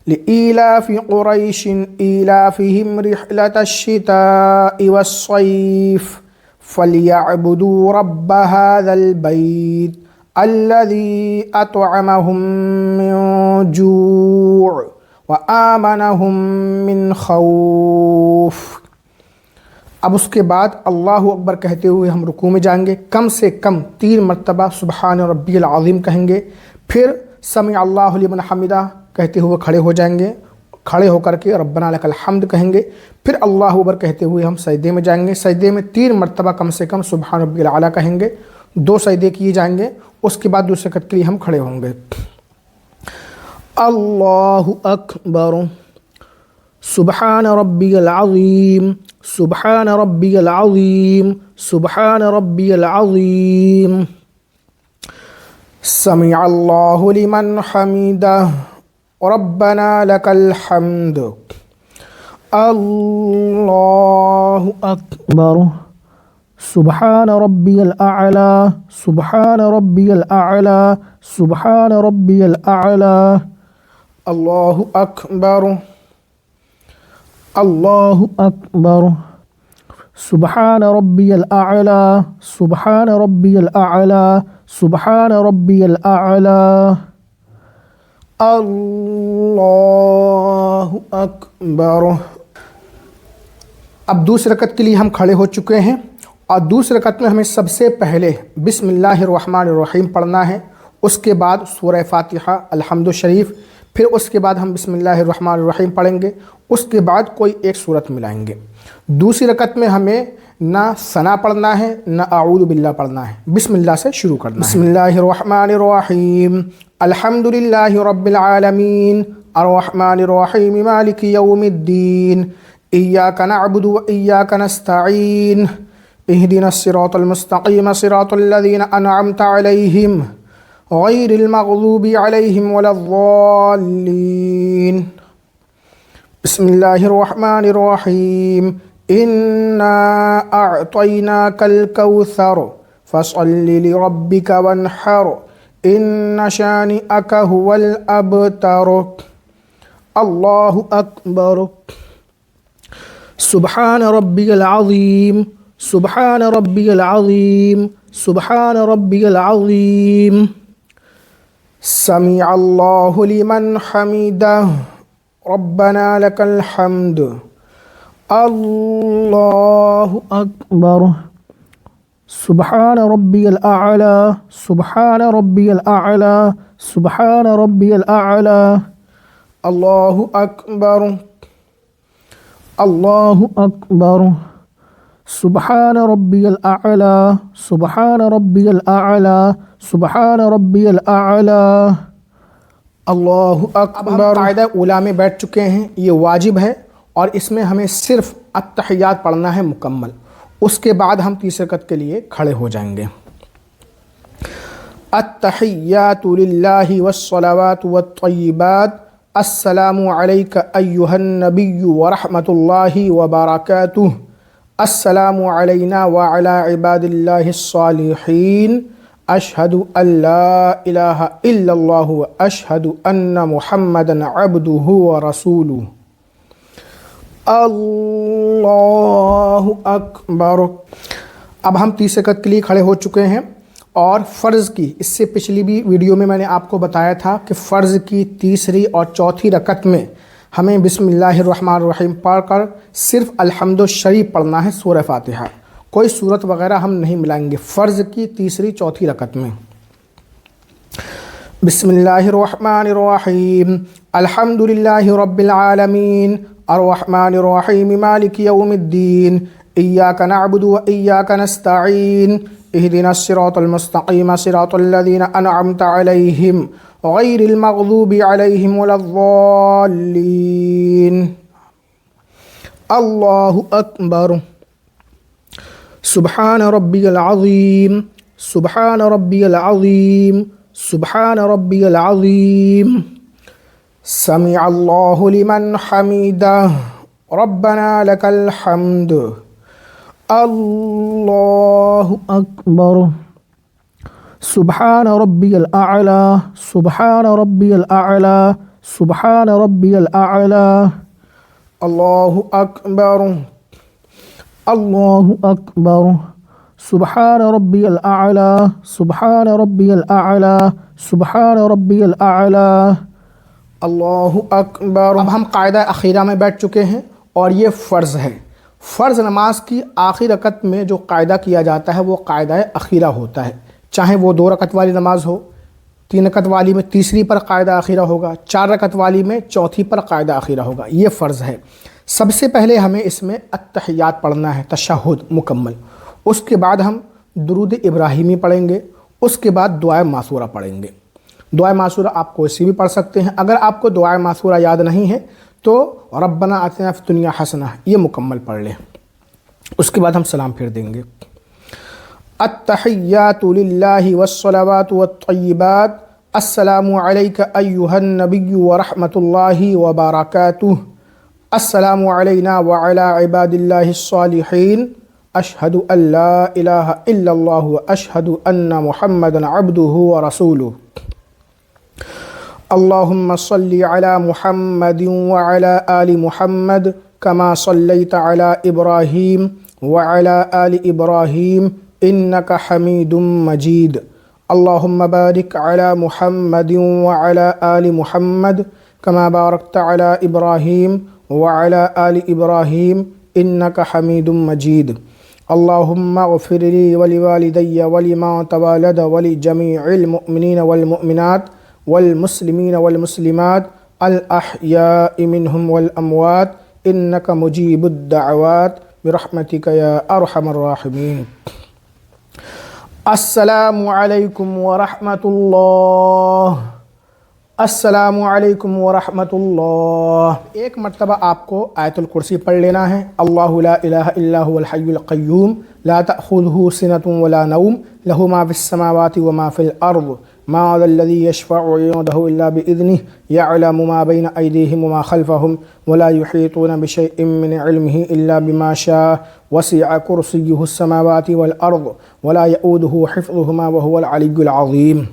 لإيلاف قريش إيلافهم رحلة الشتاء والصيف فليعبدوا رب هذا البيت الذي أطعمهم من جوع وآمنهم من خوف۔ اب اس کے بعد اللہ اکبر کہتے ہوئے ہم رکوع میں جائیں گے، کم سے کم 3 مرتبہ سبحان ربی العظیم کہیں گے، پھر سمع اللہ لمن حمدہ کہتے ہوئے کھڑے ہو جائیں گے، کھڑے ہو کر کے ربنا لک الحمد کہیں گے، پھر اللہ اکبر کہتے ہوئے ہم سجدے میں جائیں گے، سجدے میں 3 مرتبہ کم سے کم سبحان ربی الاعلیٰ کہیں گے، 2 سجدے کیے جائیں گے، اس کے بعد دوسرے رکعت کے لیے ہم کھڑے ہوں گے۔ اللہ اکبر سبحان ربی العظیم سبحان ربی العظیم سبحان ربی العظیم سمع اللہ لمن حمدہ ربنا لک الحمد اللہ اکبر سبحان ربی الاعلی سبحان ربی الاعلی سبحان ربی الاعلی اللہ اکبر اللہ اکبر سبحان ربی الاعلی سبحان ربی الاعلی سبحان ربی الاعلی اللہ اکبر۔ اب دوسری رکعت کے لیے ہم کھڑے ہو چکے ہیں اور دوسری رکعت میں ہمیں سب سے پہلے بسم اللہ الرحمن الرحیم پڑھنا ہے، اس کے بعد سورہ فاتحہ الحمد شریف، پھر اس کے بعد ہم بسم اللہ الرحمن الرحیم پڑھیں گے، اس کے بعد کوئی ایک سورت ملائیں گے۔ دوسری رکعت میں ہمیں نہ ثنا پڑھنا ہے نہ اعوذ باللہ پڑھنا ہے، بسم اللہ سے شروع کرنا ہے۔ بسم اللہ الرحمن الرحیم الحمد للہ رب العالمین الرحمن الرحیم مالک یوم الدین إياك نعبد وإياك نستعين اهدنا الصراط المستقيم صراط الذين أنعمت عليهم غير المغضوب عليهم ولا الضالين. بسم الله الرحمن الرحيم. إنا أعطيناك الكوثر فصل لربك وانحر إن شانئك هو الأبتر. الله أكبر. سبحان ربي العظيم سبحان ربي العظيم سبحان ربي العظيم. سمع الله لمن حمده ربنا لك الحمد. الله أكبر. سبحان ربي الأعلى سبحان ربي الأعلى سبحان ربي الأعلى. الله أكبر الله أكبر. سبحان ربي الأعلى سبحان ربي الأعلى سبحان ربي الأعلى. اللہ اکبر. اب قاعدہ اولیٰ میں بیٹھ چکے ہیں. یہ واجب ہے اور اس میں ہمیں صرف التحیات پڑھنا ہے مکمل. اس کے بعد ہم تیسرے رکعت کے لیے کھڑے ہو جائیں گے. التحیات للہ والصلوات والطیبات. السلام علیک ایہا النبی ورحمۃ اللہ وبرکاتہ. السلام علینا وعلی عباد اللہ الصالحین. اشہد ان لا الہ الا اللہ واشہد ان محمدا عبدہ ورسولہ. اللہ اکبر. اب ہم تیسرے رکعت کے لیے کھڑے ہو چکے ہیں اور فرض کی، اس سے پچھلی بھی ویڈیو میں نے آپ کو بتایا تھا کہ فرض کی تیسری اور چوتھی رکعت میں ہمیں بسم اللہ الرحمن الرحیم پڑھ کر صرف الحمد الشریف پڑھنا ہے، سورہ فاتحہ. کوئی صورت وغیرہ ہم نہیں ملائیں گے فرض کی تیسری چوتھی رکعت میں. بسم اللہ الرحمن الرحیم. الحمد للہ رب العالمین الرحمن الرحیم مالک یوم الدین. ایاک نعبد و ایاک نستعین اہدنا الصراط المستقیم صراط الذین انعمت علیہم غیر المغضوب علیہم ولا الضالین. اللہ اکبر. سبحان ربی العظیم سبحان ربی العظیم سبحان ربی العظیم. سمع اللہ لمن حمدہ ربنا لک الحمد. اللہ اکبر. سبحان ربی الاعلی سبحان ربی الاعلی سبحان ربی الاعلی. اللہ اکبر اللہ اکبر. سبحان ربی الاعلی سبحان ربی الاعلی سبحان ربی الاعلی. اللہ اکبر. اب ہم قاعدہ اخیرہ میں بیٹھ چکے ہیں اور یہ فرض ہے. فرض نماز کی آخری رکعت میں جو قاعدہ کیا جاتا ہے وہ قاعدہ اخیرہ ہوتا ہے، چاہے وہ 2 رکعت والی نماز ہو، 3 رکعت والی میں تیسری پر قاعدہ اخیرہ ہوگا، 4 رکعت والی میں چوتھی پر قاعدہ اخیرہ ہوگا. یہ فرض ہے. سب سے پہلے ہمیں اس میں التحیات پڑھنا ہے، تشہد مکمل. اس کے بعد ہم درود ابراہیمی پڑھیں گے. اس کے بعد دعائے معصورہ پڑھیں گے. دعائے معصورہ آپ کوئی بھی پڑھ سکتے ہیں. اگر آپ کو دعائے معصورہ یاد نہیں ہے تو ربنا آتنا فی الدنیا حسنہ یہ مکمل پڑھ لیں. اس کے بعد ہم سلام پھیر دیں گے. التحیات للہ والصلوات والطیبات. السلام علیک ایہا النبی ورحمۃ اللہ وبرکاتہ. السلام علینا وعلی عباد اللہ الصالحین. اشہد ان لا الہ الا اللہ واشہد ان محمدا عبدہ ورسولہ. اللہم صلی علی محمد وعلی آل محمد کما صلیت علی ابراہیم وعلی آل ابراہیم انک حمید مجید. اللہم بارک علی محمد وعلی آل محمد کما بارکت علی ابراہیم وعلی آل ابراہیم انک حمید مجید. اللہم اغفر لی ولوالدی ولمن تولد ولجمیع المؤمنین والمؤمنات والمسلمین والمسلمات الاحیاء منہم والاموات انک مجیب الدعوات برحمتک یا ارحم الراحمین. السلام علیکم ورحمۃ اللہ السلام علیکم ورحمۃ اللہ۔ ایک مرتبہ آپ کو آیت الکرسی پڑھ لینا ہے۔ اللہ لا الہ الا هو الحی القیوم لا تأخذہ سنۃ ولا نوم لہ ما فی السماوات وما فی الارض ما ذا الذی یشفع عنده الا باذنہ یعلم ما بین ایدیہم وما خلفہم ولا یحیطون بشیء من علمہ الا بما شاء وسع کرسیہ السماوات والارض ولا یؤودہ حفظہما وہو العلی العظیم۔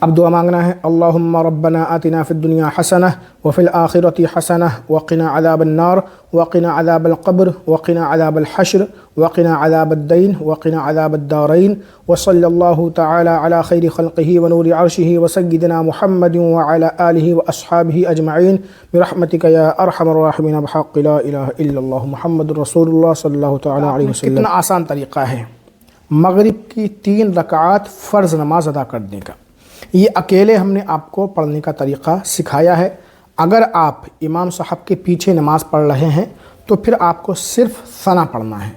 اب دعا مانگنا ہے۔ اللہم ربنا آتنا فی الدنیا حسنہ وفی الآخرۃ حسنہ وقنا عذاب النار وقنا عذاب القبر وقنا عذاب الحشر وقنا عذاب الدین وقنا عذاب الدارین وصلی اللہ تعالی علی خیر خلقہ ونور عرشہ وسیدنا محمد وعلی آلہ واصحابہ اجمعین برحمتک یا ارحم الراحمین بحق لا الہ الا اللہ محمد رسول اللہ صلی اللہ تعالی علیہ وسلم۔ کتنا آسان طریقہ ہے مغرب کی 3 رکعات فرض نماز ادا کرنے کا۔ یہ اکیلے ہم نے آپ کو پڑھنے کا طریقہ سکھایا ہے۔ اگر آپ امام صاحب کے پیچھے نماز پڑھ رہے ہیں تو پھر آپ کو صرف ثنا پڑھنا ہے،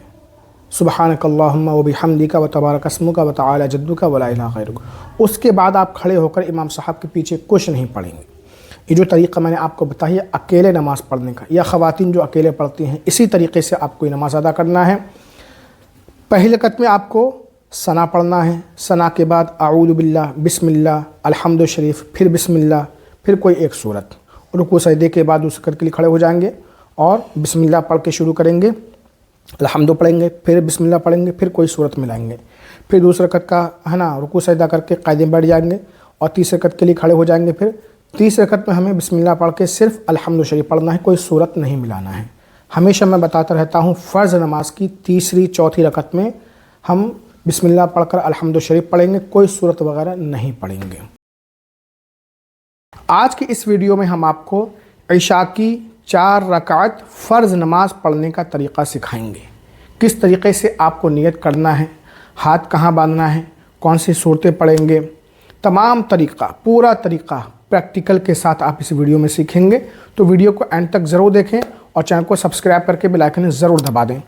سبحانک اللہم و بحمدک و تبارک اسمک و تعالی جدک ولا الہ غیرک۔ اس کے بعد آپ کھڑے ہو کر امام صاحب کے پیچھے کچھ نہیں پڑھیں گے۔ یہ جو طریقہ میں نے آپ کو بتایا ہے اکیلے نماز پڑھنے کا، یا خواتین جو اکیلے پڑھتی ہیں اسی طریقے سے آپ کو یہ نماز ادا کرنا ہے۔ پہلی رکعت میں آپ کو ثنا پڑھنا ہے۔ ثنا کے بعد اعوذ باللہ، بسم اللہ، الحمد شریف، پھر بسم اللہ، پھر کوئی ایک سورت۔ رکوع سجدے کے بعد اس رکعت کے لیے کھڑے ہو جائیں گے اور بسم اللہ پڑھ کے شروع کریں گے، الحمد پڑھیں گے، پھر بسم اللہ پڑھیں گے، پھر کوئی سورت ملائیں گے، پھر دوسرے رکعت کا رکوع سجدہ کر کے قاعدے میں بیٹھ جائیں گے اور تیسرے رکعت کے لیے کھڑے ہو جائیں گے۔ پھر تیسرے رکعت میں ہمیں بسم اللہ پڑھ کے صرف الحمد شریف پڑھنا ہے، کوئی سورت نہیں ملانا ہے۔ ہمیشہ میں بتاتا رہتا ہوں فرض نماز کی تیسری چوتھی رکعت میں ہم بسم اللہ پڑھ کر الحمد شریف پڑھیں گے، کوئی سورت وغیرہ نہیں پڑھیں گے۔ آج کی اس ویڈیو میں ہم آپ کو عشاء کی 4 رکعت فرض نماز پڑھنے کا طریقہ سکھائیں گے۔ کس طریقے سے آپ کو نیت کرنا ہے، ہاتھ کہاں باندھنا ہے، کون سی صورتیں پڑھیں گے، تمام طریقہ، پورا طریقہ پریکٹیکل کے ساتھ آپ اس ویڈیو میں سیکھیں گے۔ تو ویڈیو کو اینڈ تک ضرور دیکھیں اور چینل کو سبسکرائب کر کے بیل آئیکن ضرور دبا دیں۔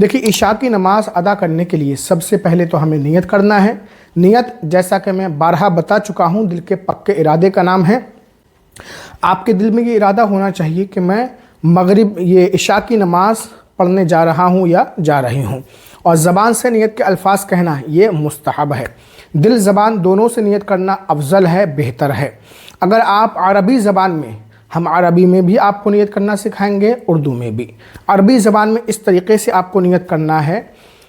دیکھیے عشاء کی نماز ادا کرنے کے لیے سب سے پہلے تو ہمیں نیت کرنا ہے۔ نیت جیسا کہ میں بارہا بتا چکا ہوں دل کے پکے ارادے کا نام ہے۔ آپ کے دل میں یہ ارادہ ہونا چاہیے کہ میں یہ عشاء کی نماز پڑھنے جا رہا ہوں یا جا رہی ہوں، اور زبان سے نیت کے الفاظ کہنا یہ مستحب ہے۔ دل زبان دونوں سے نیت کرنا افضل ہے، بہتر ہے۔ اگر آپ عربی زبان میں، ہم عربی میں بھی آپ کو نیت کرنا سکھائیں گے، اردو میں بھی۔ عربی زبان میں اس طریقے سے آپ کو نیت کرنا ہے،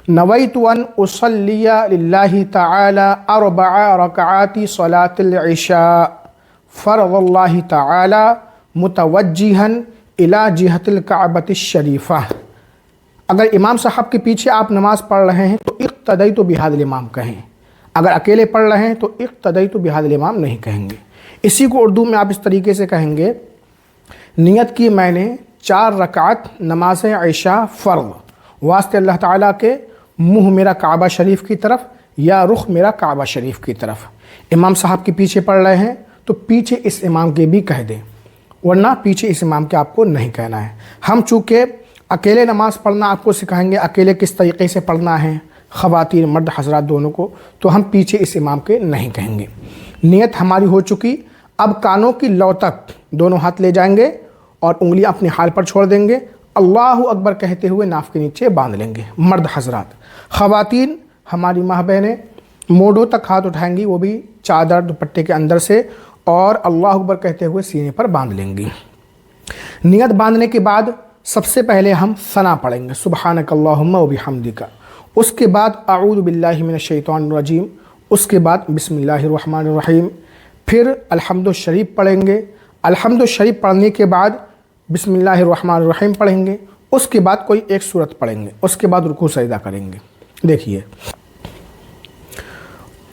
نویت ان اصلی للہ تعالی 4 رکعات صلاۃ العشاء فرض اللہ تعالی متوجہا الی جہت الکعبۃ الشریفہ۔ اگر امام صاحب کے پیچھے آپ نماز پڑھ رہے ہیں تو اقتدیت بہذا الامام کہیں، اگر اکیلے پڑھ رہے ہیں تو اقتدیت بہذا الامام نہیں کہیں گے۔ اسی کو اردو میں آپ اس طریقے سے کہیں گے، نیت کی میں نے 4 رکعت نماز عشاء فرض، واسطے اللہ تعالیٰ کے منہ میرا کعبہ شریف کی طرف یا رخ میرا کعبہ شریف کی طرف۔ امام صاحب کے پیچھے پڑھ رہے ہیں تو پیچھے اس امام کے بھی کہہ دیں، ورنہ پیچھے اس امام کے آپ کو نہیں کہنا ہے۔ ہم چونکہ اکیلے نماز پڑھنا آپ کو سکھائیں گے، اکیلے کس طریقے سے پڑھنا ہے، خواتین مرد حضرات دونوں کو، تو ہم پیچھے اس امام کے نہیں کہیں گے۔ نیت ہماری ہو چکی، اب کانوں کی لو تک دونوں ہاتھ لے جائیں گے اور انگلیاں اپنے حال پر چھوڑ دیں گے، اللہ اکبر کہتے ہوئے ناف کے نیچے باندھ لیں گے مرد حضرات۔ خواتین ہماری ماں بہنیں موڈوں تک ہاتھ اٹھائیں گی، وہ بھی چادر دوپٹے کے اندر سے، اور اللہ اکبر کہتے ہوئے سینے پر باندھ لیں گی۔ نیت باندھنے کے بعد سب سے پہلے ہم ثنا پڑھیں گے، سبحانک اللہم و بحمدک، اس کے بعد اعوذ باللہ من الشیطان الرجیم، اس کے بعد بسم اللہ الرحمن الرحیم، پھر الحمد شریف پڑھیں گے۔ الحمد شریف پڑھنے کے بعد بسم اللہ الرحمن الرحیم پڑھیں گے، اس کے بعد کوئی ایک سورت پڑھیں گے، اس کے بعد رکوع سجدہ کریں گے۔ دیکھیے،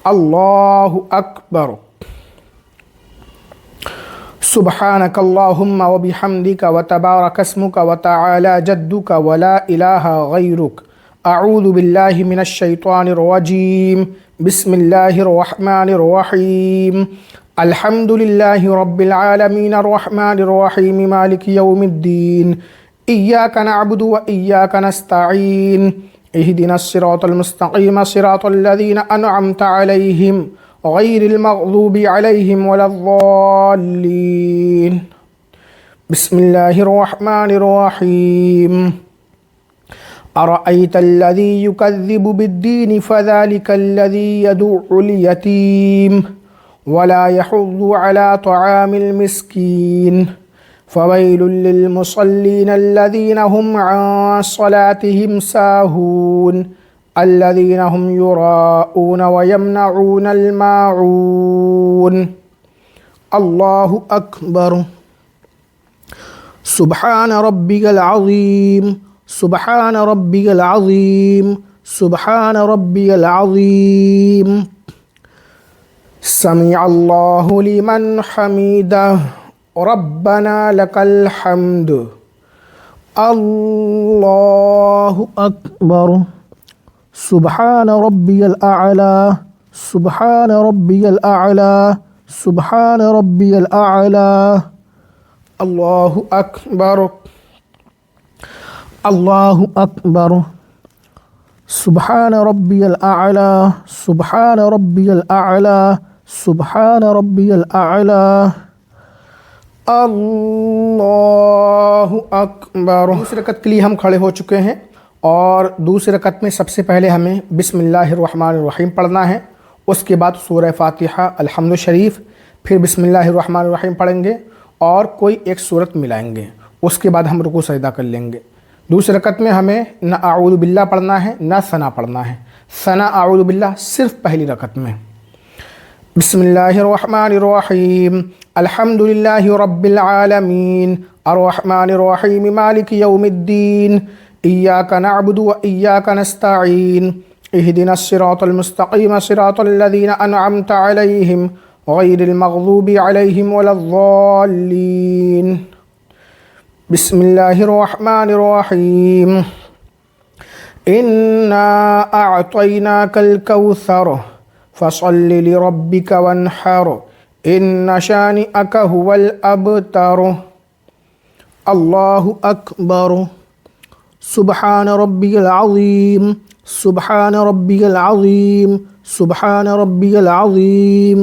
اللہ اکبر، سبحانک اللہم و بحمدک و تبارک اسمک و تعالی جدک ولا الہ غیرک، اعوذ باللہ من الشیطان الرجیم، بسم اللہ الرحمن الرحیم، الحمد للہ رب العالمین الرحمن الرحیم مالک یوم الدین، ایاک نعبد و ایاک نستعین، اہدنا الصراط المستقیم صراط الذین انعمت علیہم غير المغضوب عليهم ولا الضالين. بسم الله الرحمن الرحيم. أرأيت الذي يكذب بالدين فذلك الذي يدع اليتيم ولا يحض على طعام المسكين فويل للمصلين الذين هم عن صلاتهم ساهون الذين هم يراءون ويمنعون الماعون. الله أكبر. سبحان ربي العظيم سبحان ربي العظيم سبحان ربي العظيم. سمع الله لمن حمده ربنا لك الحمد. الله أكبر. سبحان ربي الأعلى سبحان ربي الأعلى سبحان ربي الأعلى. الله أكبر. الله أكبر. سبحان ربي الأعلى سبحان ربي الأعلى سبحان ربي الأعلى. اللہ اکبر. دوسری رکعت کے لیے ہم کھڑے ہو چکے ہیں اور دوسری رکعت میں سب سے پہلے ہمیں بسم اللہ الرحمن الرحیم پڑھنا ہے. اس کے بعد سورہ فاتحہ الحمد شریف، پھر بسم اللہ الرحمن الرحیم پڑھیں گے اور کوئی ایک سورت ملائیں گے. اس کے بعد ہم رکوع سجدہ کر لیں گے. دوسری رکعت میں ہمیں نہ اعوذ باللہ پڑھنا ہے نہ ثنا پڑھنا ہے. ثنا اعوذ باللہ صرف پہلی رکعت میں. بسم اللہ الرحمن الرحیم. الحمد للہ رب العالمین الرحمن الرحیم مالک یوم الدین ایاک نعبد و ایاک نستعین اہدنا الصراط المستقیم صراط الذین انعمت علیہم غیر المغضوب علیہم ولا الضالین. بسم اللہ الرحمن الرحیم. انا اعطیناک الکوثر فصل لربک وانحر ان شانئک هو الابتر. اللہ اکبر. سبحان ربی العظیم سبحان ربی العظیم سبحان ربی العظیم.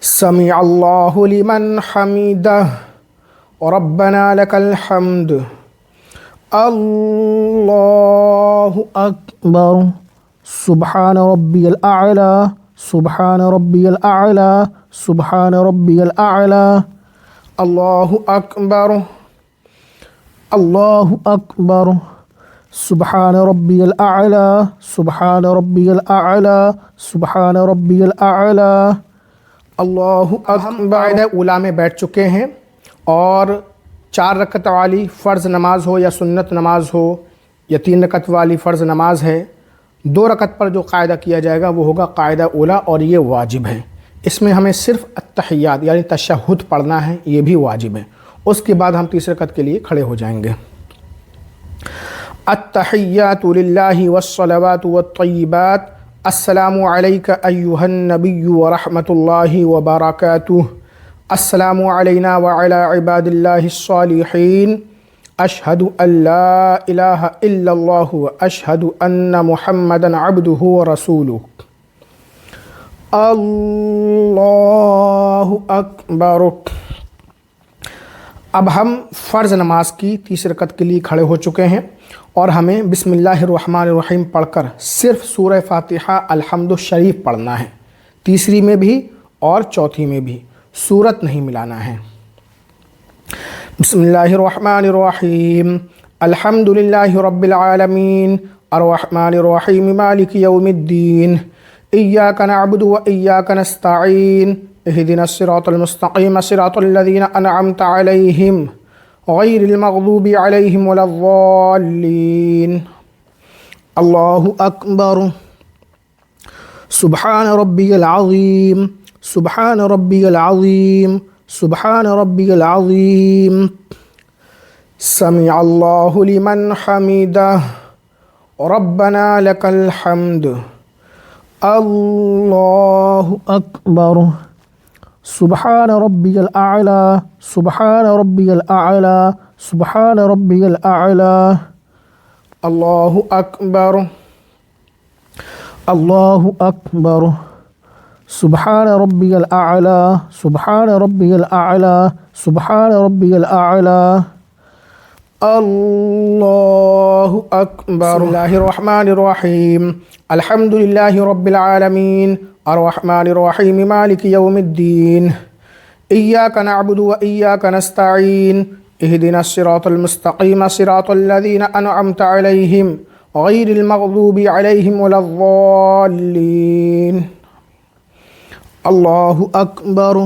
سمع اللہ لمن حمدہ ربنا لك الحمد. اللہ اکبر. سبحان ربی الاعلی سبحان ربی الاعلی سبحان ربی الاعلی. اللہ اکبر. اللہ اکبر. سبحان ربی الاعلی سبحان ربی الاعلی سبحان ربی الاعلی. اللہ اکبر. قاعدہ اولیٰ میں بیٹھ چکے ہیں اور 4 رکعت والی فرض نماز ہو یا سنت نماز ہو یا 3 رکعت والی فرض نماز ہے، 2 رکعت پر جو قاعدہ کیا جائے گا وہ ہوگا قاعدہ اولیٰ اور یہ واجب ہے. اس میں ہمیں صرف التحیات یعنی تشہد پڑھنا ہے، یہ بھی واجب ہے. اس کے بعد ہم تیسری رکعت کے لیے کھڑے ہو جائیں گے. التحیات للہ والصلوات والطیبات. السلام علیک ایہا النبی ورحمۃ اللہ وبرکاتہ. السلام علینا وعلی عباد اللہ الصالحین. اشہد ان لا الہ الا اللہ واشہد ان محمدا عبدہ ورسولہ. اللہ اکبر. اب ہم فرض نماز کی تیسری رکعت کے لیے کھڑے ہو چکے ہیں اور ہمیں بسم اللہ الرحمن الرحیم پڑھ کر صرف سورہ فاتحہ الحمد شریف پڑھنا ہے. تیسری میں بھی اور چوتھی میں بھی، سورت نہیں ملانا ہے. بسم اللہ الرحمن الرحیم. الحمد للہ رب العالمین الرحمن الرحیم مالک یوم الدین ایاک نعبد و ایاک نستعین اہدنا الصراط المستقیم صراط الذین انعمت علیہم غیر المغضوب علیہم ولا الضالین. اللہ اکبر. سبحان ربی العظیم سبحان ربی العظیم سبحان ربی العظیم. سمع اللہ لمن حمدہ ربنا لك الحمد. اللہ اکبر. سبحان ربی الاعلی سبحان ربی الاعلی سبحان ربی الاعلی. اللہ اکبر. اللہ اکبر. سبحان ربی الاعلی، سبحان ربی الاعلی، سبحان ربی الاعلی۔ اللہ اکبر۔ بسم اللہ الرحمن الرحیم، الحمد للہ رب العالمین، الرحمن الرحیم، مالک یوم الدین، ایاک نعبد و ایاک نستعین، اہدنا الصراط المستقیم، صراط الذین انعمت علیہم غیر المغضوب علیہم ولا الضالین۔ اللہ اکبر۔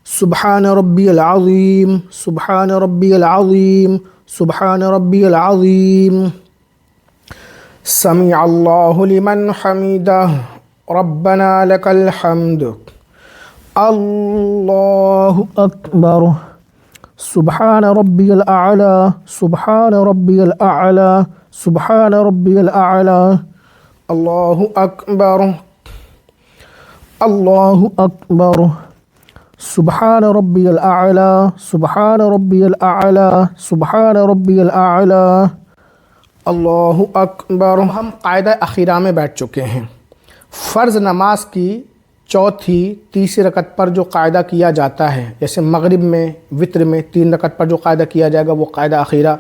سبحان ربی العظیم، سبحان ربی العظیم، سبحان ربی العظیم۔ سمع اللہ لمن حمدہ، ربنا لک الحمد۔ اللہ اکبر۔ سبحان ربی الاعلی، سبحان ربی الاعلی، سبحان ربی الاعلی۔ اللہ اکبر، اللہ اکبر۔ سبحان ربی الاعلی، سبحان ربی الاعلی، سبحان ربی الاعلی۔ اللہ اکبر۔ ہم قاعدہ اخیرہ میں بیٹھ چکے ہیں۔ فرض نماز کی چوتھی تیسری رکعت پر جو قاعدہ کیا جاتا ہے، جیسے مغرب میں وطر میں 3 رکعت پر جو قاعدہ کیا جائے گا وہ قاعدہ اخیرہ،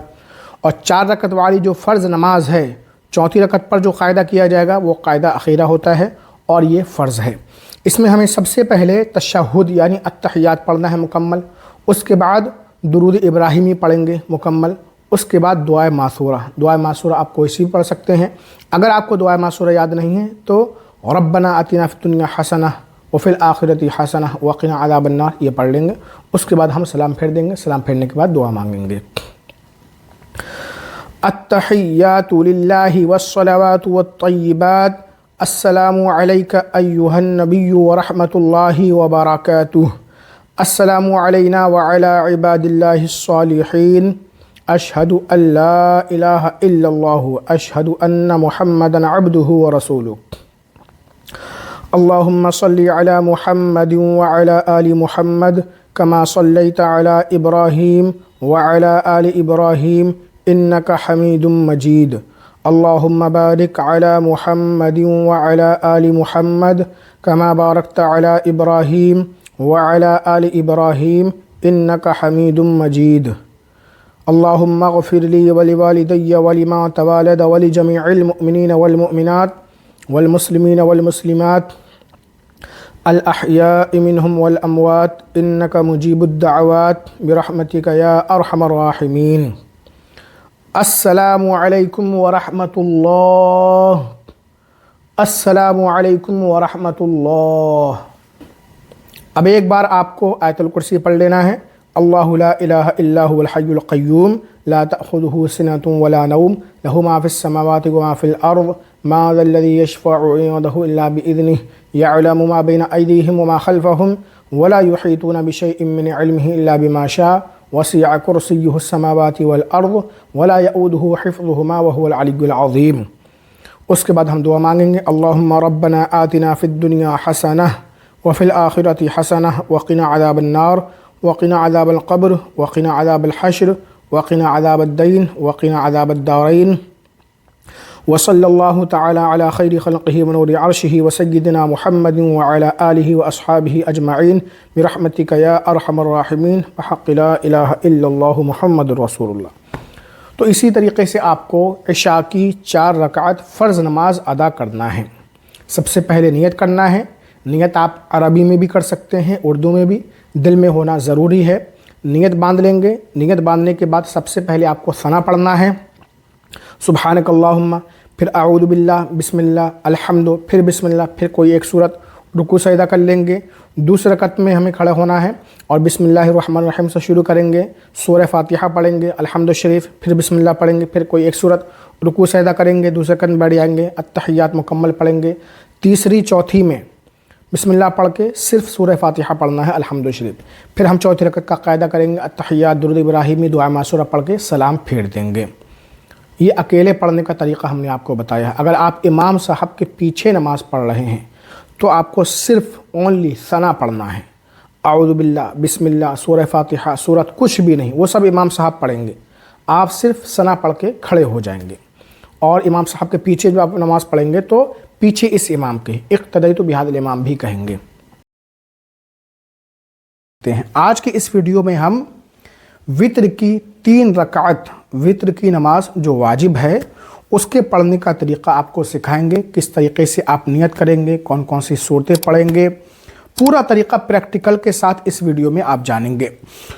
اور 4 رکعت والی جو فرض نماز ہے چوتھی رکعت پر جو قاعدہ کیا جائے گا وہ قاعدہ اخیرہ ہوتا ہے، اور یہ فرض ہے۔ اس میں ہمیں سب سے پہلے تشہد یعنی التحیات پڑھنا ہے مکمل، اس کے بعد درود ابراہیمی پڑھیں گے مکمل، اس کے بعد دعائے معصورہ۔ دعائے معصورہ آپ کوئی سی بھی پڑھ سکتے ہیں۔ اگر آپ کو دعائے معصورہ یاد نہیں ہے تو ربنا آتنا فی الدنیا حسنہ وفی الآخرۃ حسنہ وقنا عذاب النار یہ پڑھ لیں گے۔ اس کے بعد ہم سلام پھیر دیں گے، سلام پھیرنے کے بعد دعا مانگیں گے۔ التحیات للہ والصلوات والطیبات، السلام علیک ایہا النبی ورحمۃ اللہ وبرکاتہ، السلام علینا وعلی عباد اللہ الصالحین، اشہد ان لا الہ الا اللہ، اشہد ان محمدا عبدہ ورسولہ، اللہم صلی علی محمد وعلی آل محمد کما صلیت علی ابراہیم وعلی آل ابراہیم انک حمید مجید، اللہم بارک علی محمد وعلی آل محمد کما بارکت علی ابراہیم وعلی آل ابراہیم انک حمید مجید، اللہم اغفر لی ولوالدی ولما تولد ولجمیع المؤمنین والمؤمنات والمسلمین والمسلمات الاحیاء منہم والاموات انک مجیب الدعوات برحمتک یا ارحم الراحمین۔ السلام علیکم ورحمۃ اللہ، السلام علیکم ورحمۃ اللہ۔ اب ایک بار آپ کو آیت الکرسی پڑھ لینا ہے۔ اللہ لا الہ الا هو الحی القیوم لا تأخذہ سنۃ ولا نوم لہ ما فی السماوات وما فی الارض ما ذا الذی یشفع عنده الا بإذنہ یعلم ما بین ایدیہم وما خلفہم ولا یحیطون بشیء من علمہ الا بما شاء وسع کرسیہ السماوات والارض ولا یؤودہ حفظہما وہو العلی العظیم۔ اس کے بعد ہم دعا مانگیں گے۔ اللہم ربنا آتنا فی الدنیا حسنہ وفی الآخرۃ حسنہ وقنا عذاب النار وقنا عذاب القبر وقنا عذاب الحشر وقنا عذاب الدین وقنا عذاب الدارین، وصلی اللہ تعالی علی خیر خلقہ ونور عرشہ وسیدنا محمد وعلی آلہ واصحابہ اجمعین برحمتک یا ارحم الراحمین بحق لا الہ الا اللہ محمد رسول اللہ۔ تو اسی طریقے سے آپ کو عشاء کی 4 رکعت فرض نماز ادا کرنا ہے۔ سب سے پہلے نیت کرنا ہے۔ نیت آپ عربی میں بھی کر سکتے ہیں، اردو میں بھی، دل میں ہونا ضروری ہے۔ نیت باندھ لیں گے۔ نیت باندھنے کے بعد سب سے پہلے آپ کو ثنا پڑھنا ہے، سبحانک اللہم، پھر اعوذ باللہ، بسم اللہ، الحمد، پھر بسم اللہ، پھر کوئی ایک صورت، رکوع سجدہ کر لیں گے۔ دوسرے رکعت میں ہمیں کھڑے ہونا ہے اور بسم اللہ الرحمن الرحیم سے شروع کریں گے، سورہ فاتحہ پڑھیں گے، الحمد شریف، پھر بسم اللہ پڑھیں گے، پھر کوئی ایک صورت، رکوع سجدہ کریں گے، دوسرے رکعت میں بیٹھ جائیں گے، التحیات مکمل پڑھیں گے۔ تیسری چوتھی میں بسم اللہ پڑھ کے صرف سورہ فاتحہ پڑھنا ہے، الحمد شریف، پھر ہم چوتھی رکعت کا قاعدہ کریں گے، التحیات، درود ابراہیمی، دعائے معصورہ پڑھ کے سلام پھیر دیں گے۔ یہ اکیلے پڑھنے کا طریقہ ہم نے آپ کو بتایا ہے۔ اگر آپ امام صاحب کے پیچھے نماز پڑھ رہے ہیں تو آپ کو صرف اونلی ثنا پڑھنا ہے، اعوذ باللہ، بسم اللہ، سورہ فاتحہ، سورت کچھ بھی نہیں، وہ سب امام صاحب پڑھیں گے، آپ صرف ثنا پڑھ کے کھڑے ہو جائیں گے۔ اور امام صاحب کے پیچھے جو آپ نماز پڑھیں گے تو پیچھے اس امام کے، اقتدیت بہذا الامام بھی کہیں گے۔ آج کی اس ویڈیو میں ہم وطر کی 3 رکعت وطر کی نماز جو واجب ہے اس کے پڑھنے کا طریقہ آپ کو سکھائیں گے، کس طریقے سے آپ نیت کریں گے، کون کون سی صورتیں پڑھیں گے، پورا طریقہ پریکٹیکل کے ساتھ اس ویڈیو میں آپ جانیں گے۔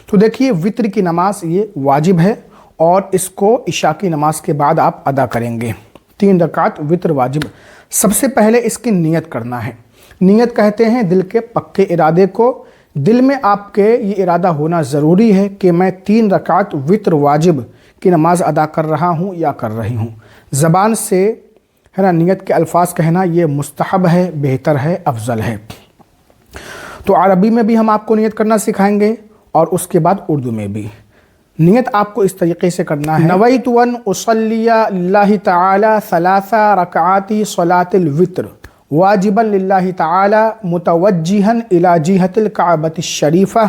تو دیکھیے وطر کی نماز یہ واجب ہے اور اس کو عشاء کی نماز کے بعد آپ ادا کریں گے۔ 3 رکعت وطر واجب۔ سب سے پہلے اس کی نیت کرنا ہے۔ نیت کہتے ہیں دل کے پکے ارادے کو۔ دل میں آپ کے یہ ارادہ ہونا ضروری ہے کہ میں 3 رکعت وطر واجب کی نماز ادا کر رہا ہوں یا کر رہی ہوں۔ زبان سے ہے نا نیت کے الفاظ کہنا یہ مستحب ہے، بہتر ہے، افضل ہے۔ تو عربی میں بھی ہم آپ کو نیت کرنا سکھائیں گے اور اس کے بعد اردو میں بھی۔ نیت آپ کو اس طریقے سے کرنا ہے، نویت ان اصلی للہ تعالی 3 رکعات صلاۃ الوطر واجبا للہ تعالی متوجہا الی جہۃ الکعبۃ الشریفہ۔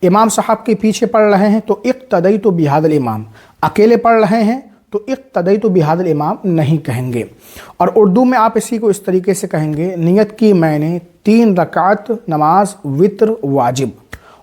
امام صاحب کے پیچھے پڑھ رہے ہیں تو اقتدیت بہذا الامام، اکیلے پڑھ رہے ہیں تو اقتدیت بہذا الامام نہیں کہیں گے۔ اور اردو میں آپ اسی کو اس طریقے سے کہیں گے، نیت کی میں نے 3 رکعت نماز وطر واجب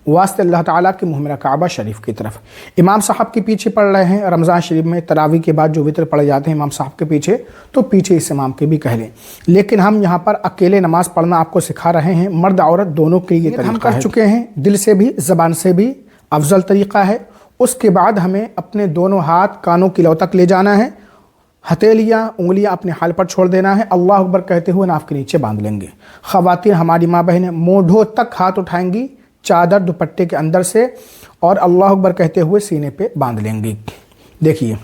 واسطے اللہ تعالیٰ کے محمرہ کعبہ شریف کی طرف۔ امام صاحب کے پیچھے پڑھ رہے ہیں، رمضان شریف میں تراویح کے بعد جو وطر پڑھے جاتے ہیں امام صاحب کے پیچھے، تو پیچھے اس امام کے بھی کہہ لیں۔ لیکن ہم یہاں پر اکیلے نماز پڑھنا آپ کو سکھا رہے ہیں، مرد عورت دونوں کے لیے ہم کر چکے ہیں، دل سے بھی زبان سے بھی افضل طریقہ ہے۔ اس کے بعد ہمیں اپنے دونوں ہاتھ کانوں کی لو تک لے جانا ہے، ہتھیلیاں انگلیاں اپنے حال پر چھوڑ دینا ہے، اللہ اکبر کہتے ہوئے ناف کے نیچے باندھ لیں گے۔ خواتین ہماری ماں بہنیں مونڈھوں تک ہاتھ اٹھائیں گی چادر دوپٹے کے اندر سے اور اللہ اکبر کہتے ہوئے سینے پہ باندھ لیں گی۔ دیکھیے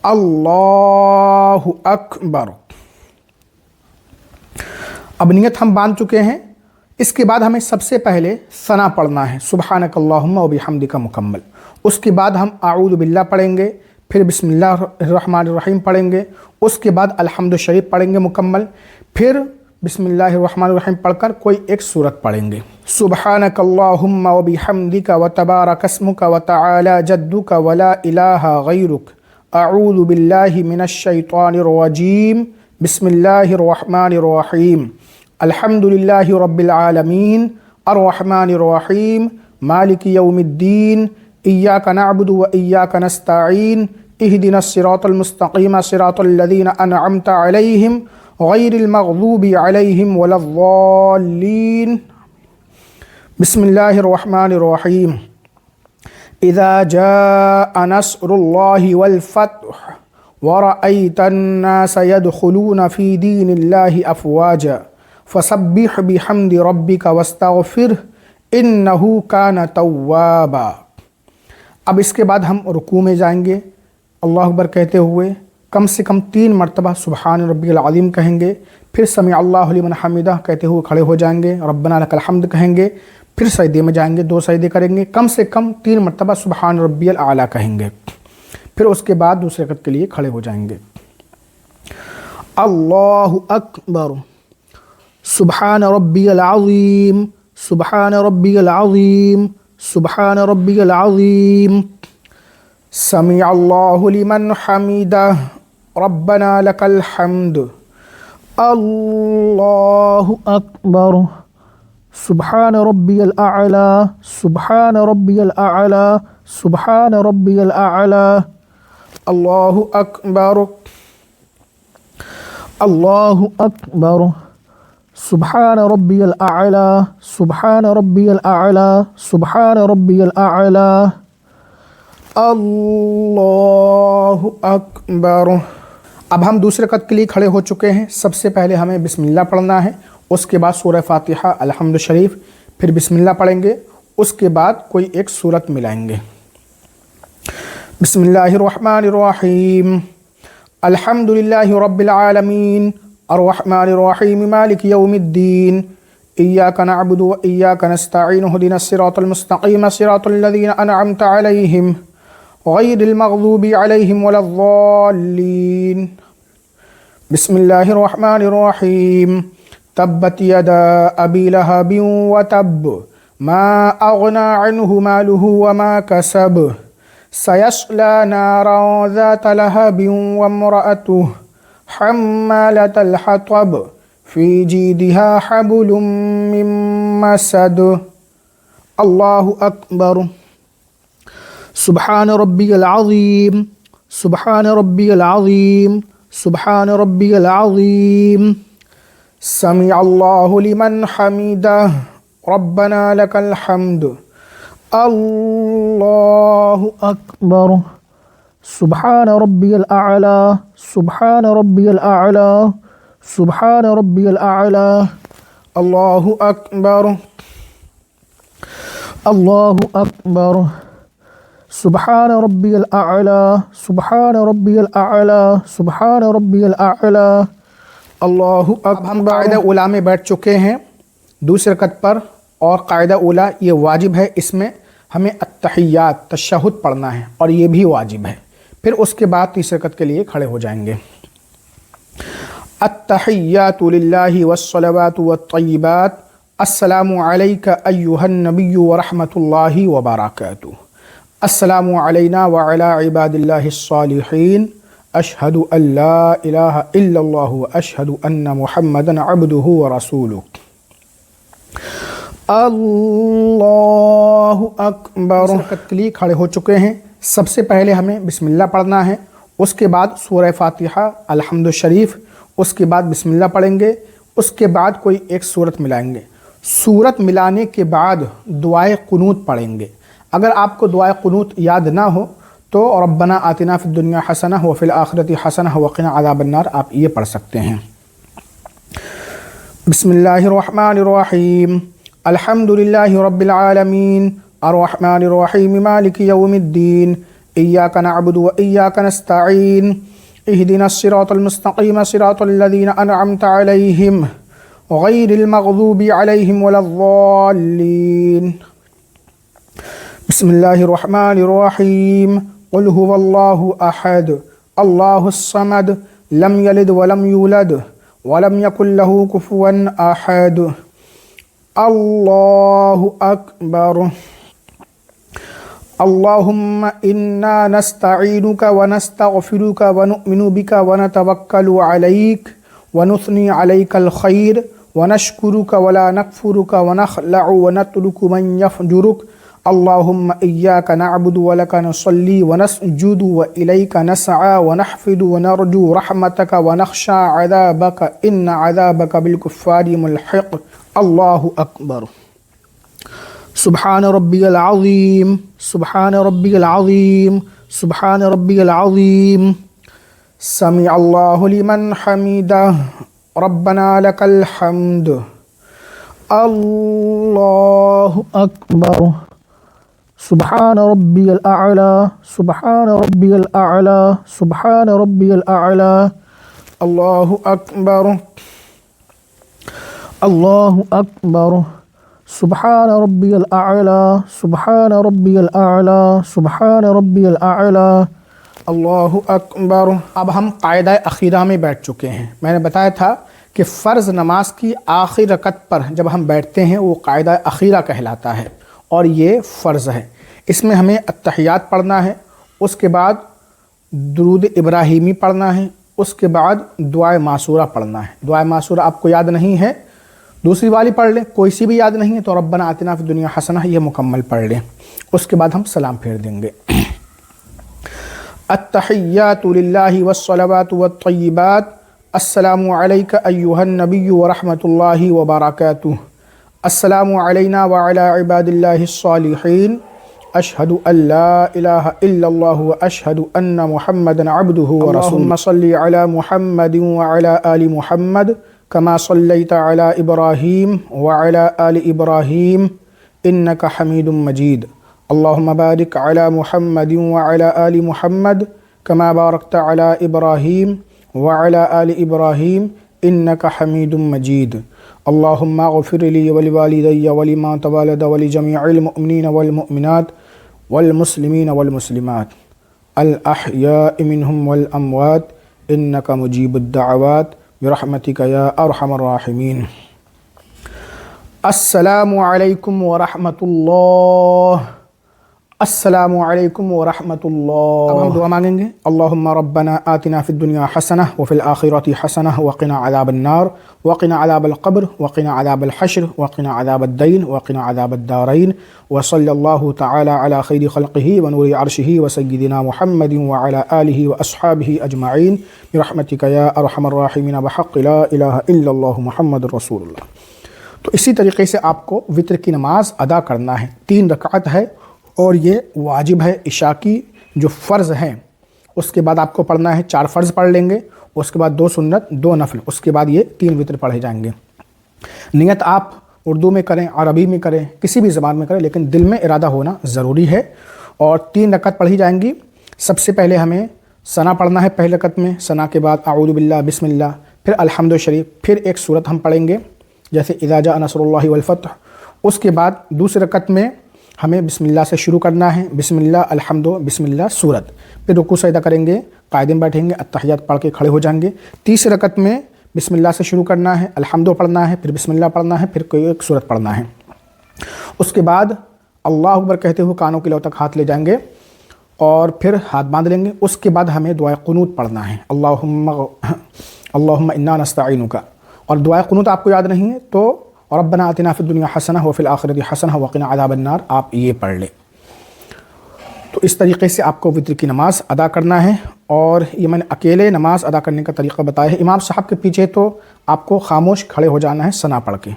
اللہ اکبر۔ اب نیت ہم باندھ چکے ہیں، اس کے بعد ہمیں سب سے پہلے ثنا پڑھنا ہے، سبحانک اللہم و بحمدک مکمل۔ اس کے بعد ہم اعوذ باللہ پڑھیں گے، پھر بسم اللہ الرحمن الرحیم پڑھیں گے، اس کے بعد الحمد شریف پڑھیں گے مکمل، پھر بسم اللہ الرحمن الرحیم پڑھ کر کوئی ایک سورت پڑھیں گے، سبحانک اللہم و بحمدک و تبارک اسمک و تعالی جدک و لا الہ غیرک، اعوذ باللہ من الشیطان الرجیم، بسم اللہ الرحمن الرحیم، الحمد للہ رب العالمین، الرحمن الرحیم، مالک یوم الدین، ایاک نعبد و ایاک نستعین، اہدنا الصراط المستقیم صراط الذین انعمت علیہم غیر المغضوب علیہم ولا الضالین۔ بسم اللہ الرحمن الرحیم، اذا جاء نصر اللہ والفتح ورأیت الناس يدخلون فی دین اللہ افواجا فسبح بحمد ربک واستغفرہ انہ کان توابا۔ اب اس کے بعد ہم رکوع میں جائیں گے، اللہ اکبر کہتے ہوئے کم سے کم 3 مرتبہ سبحان ربی العظیم کہیں گے، پھر سمع اللہ لمن حمدہ کہتے ہوئے کھڑے ہو جائیں گے، ربنا لک الحمد کہیں گے، پھر سجدے میں جائیں گے، 2 سجدے کریں گے، کم سے کم 3 مرتبہ سبحان ربی الاعلیٰ کہیں گے، پھر اس کے بعد دوسرے رکعت کے لیے کھڑے ہو جائیں گے۔ اللہ اکبر، سبحان ربی العظیم، سبحان ربی العظیم، سبحان ربی العظیم، سمع اللہ لمن حمدہ، ربنا لک الحمد، اللہ اکبر، سبحان ربی الاعلی، سبحان ربی الاعلی، سبحان ربی الاعلی، اللہ اکبر، اللہ اکبر، سبحان ربی الاعلی، سبحان ربی الاعلی، سبحان ربی الاعلی، اللہ اکبر۔ اب ہم دوسرے رکعت کے لیے کھڑے ہو چکے ہیں، سب سے پہلے ہمیں بسم اللہ پڑھنا ہے، اس کے بعد سورہ فاتحہ، الحمد شریف، پھر بسم اللہ پڑھیں گے، اس کے بعد کوئی ایک سورت ملائیں گے۔ بسم اللہ الرحمن الرحیم، الحمد للہ رب العالمین، الرحمن الرحیم، مالک یوم الدین، ایاک نعبد و ایاک نستعین، اہدنا الصراط المستقیم صراط الذین انعمت علیہم غیر المغضوب علیہم ولا الضالین۔ بسم اللہ الرحمن الرحیم، تبت یدا ابی لہب وتب، ما اغنى عنہ مالہ وما کسب، سیصلی نارا ذات لہب وامرأتہ حمالة الحطب في جيدها حبل من مسد الله أكبر سبحان ربي العظيم سبحان ربي العظيم سبحان ربي العظيم سمع الله لمن حمده ربنا لك الحمد الله أكبر سبحان ربي الأعلى سبحان ربي الأعلى سبحان ربي الأعلى الله أكبر الله أكبر سبحان ربي الأعلى سبحان ربي الأعلى سبحان ربي الأعلى اللہ اکبر۔ ہم قاعدہ اولیٰ میں بیٹھ چکے ہیں دوسری رکعت پر، اور قاعدہ اولیٰ یہ واجب ہے، اس میں ہمیں التحیات تشہد پڑھنا ہے اور یہ بھی واجب ہے۔ پھر اس کے بعد تیسری رکعت کے لیے کھڑے ہو جائیں گے۔ التحیات للہ والصلوات والطیبات السلام علیک ایہا النبی ورحمۃ اللہ وبرکاتہ السلام علینا وعلی عباد اللہ الصالحین اشہد ان لا الہ الا اللہ واشہد ان محمدا عبدہ ورسولہ اللہ اکبر۔ رکعت کے لیے کھڑے ہو چکے ہیں۔ سب سے پہلے ہمیں بسم اللہ پڑھنا ہے، اس کے بعد سورہ فاتحہ الحمد شریف، اس کے بعد بسم اللہ پڑھیں گے، اس کے بعد کوئی ایک سورت ملائیں گے۔ سورت ملانے کے بعد دعائے قنوت پڑھیں گے۔ اگر آپ کو دعائے قنوت یاد نہ ہو تو ربنا آتنا فی الدنیا حسنہ وفی الآخرۃ حسنہ وقنا عذاب النار آپ یہ پڑھ سکتے ہیں۔ بسم اللہ الرحمن الرحیم الحمد للہ رب العالمین الرحمن الرحیم مالک یوم الدین ایاک نعبد و ایاک نستعین اہدنا الصراط المستقیم صراط الذین انعمت علیہم غیر المغضوب علیہم ولا الضالین۔ بسم اللہ الرحمن الرحیم قل هو اللہ احد اللہ الصمد لم یلد ولم یولد ولم یکن له کفوا احد اللہ اکبر۔ اللہم انا نستعینک ونستغفرک ونؤمن بک ونتوکل علیک ونثنی علیک الخیر ونشکرک ولا نکفرک ونخلع ونترک من یفجرک اللہم ایاک نعبد ولک نصلی ونسجد والیک نسعى ونحفظ ونرجو رحمتک ونخشى عذابک ان عذابک بالکفار ملحق اللہ اکبر۔ سبحان ربی العظیم سبحان ربی العظیم سبحان ربی العظیم سمع اللہ لمن حمدہ ربنا لک الحمد اللہ اکبر۔ سبحان ربی الاعلی سبحان ربی الاعلی سبحان ربی الاعلی اللہ اکبر اللہ اکبر۔ سبحان ربی الاعلی سبحان ربی الاعلی سبحان ربی الاعلی اللہ اکبر۔ اب ہم قاعدہ اخیرہ میں بیٹھ چکے ہیں۔ میں نے بتایا تھا کہ فرض نماز کی آخری رکعت پر جب ہم بیٹھتے ہیں وہ قاعدہ اخیرہ کہلاتا ہے، اور یہ فرض ہے۔ اس میں ہمیں التحیات پڑھنا ہے، اس کے بعد درود ابراہیمی پڑھنا ہے، اس کے بعد دعائے معصورہ پڑھنا ہے۔ دعائے معصورہ آپ کو یاد نہیں ہے دوسری والی پڑھ لیں، کوئی سی بھی یاد نہیں ہے تو ربنا آتنا فی الدنیا حسنہ یہ مکمل پڑھ لیں، اس کے بعد ہم سلام پھیر دیں گے۔ التحیات للہ والصلوات والطیبات السلام علیک ایہا النبی ورحمۃ اللہ وبرکاتہ السلام علینا وعلی عباد اللہ الصالحین اشہد ان لا الہ الا اللہ واشہد ان محمدا عبدہ ورسولہ اللہم صلی علی محمد وعلی آل محمد كما صليت على إبراهيم وعلى آل إبراهيم إنك حميد مجيد اللهم بارك على محمد وعلى آل محمد كما باركت على إبراهيم وعلى آل إبراهيم إنك حميد مجيد اللهم اغفر لي ولوالدي ولمن تولد ولجميع المؤمنين والمؤمنات والمسلمين والمسلمات الأحياء منهم والأموات إنك مجيب الدعوات برحمتک یا ارحم الراحمین۔ السلام علیکم ورحمۃ اللہ السلام علیکم ورحمۃ اللہ۔ اب ہم دعا مانگیں گے، اللہم ربنا آتنا فی الدنیا حسنہ وفی الآخرۃ حسنہ وقنا عذاب النار وقنا عذاب القبر وقنا عذاب الحشر وقنا عذاب الدین وقنا عذاب الدارین وصلی اللہ تعالی علی خیر خلقہ ونور عرشہ وسیدنا محمد وعلی آلہ واصحابہ اجمعین برحمتک یا ارحم الراحمین بحق لا الہ الا اللہ محمد رسول اللہ۔ تو اسی طریقے سے آپ کو وطر کی نماز ادا کرنا ہے، 3 رکعت ہے اور یہ واجب ہے۔ عشاء کی جو فرض ہیں اس کے بعد آپ کو پڑھنا ہے، 4 فرض پڑھ لیں گے، اس کے بعد 2 سنت 2 نفل، اس کے بعد یہ 3 وطر پڑھے جائیں گے۔ نیت آپ اردو میں کریں، عربی میں کریں، کسی بھی زبان میں کریں، لیکن دل میں ارادہ ہونا ضروری ہے۔ اور 3 رکعت پڑھی جائیں گی۔ سب سے پہلے ہمیں ثنا پڑھنا ہے پہلے رکعت میں، ثنا کے بعد اعوذ باللہ بسم اللہ، پھر الحمد شریف، پھر ایک سورت ہم پڑھیں گے جیسے اذا جاء نصر اللہ والفتح۔ اس کے بعد دوسری رکعت میں ہمیں بسم اللہ سے شروع کرنا ہے، بسم اللہ الحمد بسم اللہ سورت، پھر رکوع سجدہ کریں گے، قائدین بیٹھیں گے، التحیات پڑھ کے کھڑے ہو جائیں گے۔ تیسری رکعت میں بسم اللہ سے شروع کرنا ہے، الحمد پڑھنا ہے، پھر بسم اللہ پڑھنا ہے، پھر کوئی ایک سورت پڑھنا ہے۔ اس کے بعد اللہ اکبر کہتے ہوئے کانوں کے لو تک ہاتھ لے جائیں گے اور پھر ہاتھ باندھ لیں گے۔ اس کے بعد ہمیں دعائے قنوت پڑھنا ہے، اللہم انا نستعینک، اور دعائے قنوت آپ کو یاد نہیں ہے تو ربنا آتنا فی الدنیا حسنہ وفی الآخرۃ حسنہ وقنا عذاب النار آپ یہ پڑھ لیں۔ تو اس طریقے سے آپ کو وطر کی نماز ادا کرنا ہے، اور یہ میں نے اکیلے نماز ادا کرنے کا طریقہ بتایا ہے۔ امام صاحب کے پیچھے تو آپ کو خاموش کھڑے ہو جانا ہے ثنا پڑھ کے،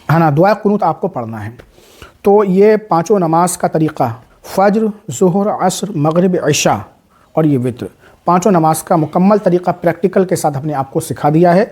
ہے نا، دعائے قنوت آپ کو پڑھنا ہے۔ تو یہ 5 نماز کا طریقہ، فجر، ظہر، عصر، مغرب، عشاء اور یہ وطر، 5 نماز کا مکمل طریقہ پریکٹیکل کے ساتھ ہم نے آپ کو سکھا دیا ہے۔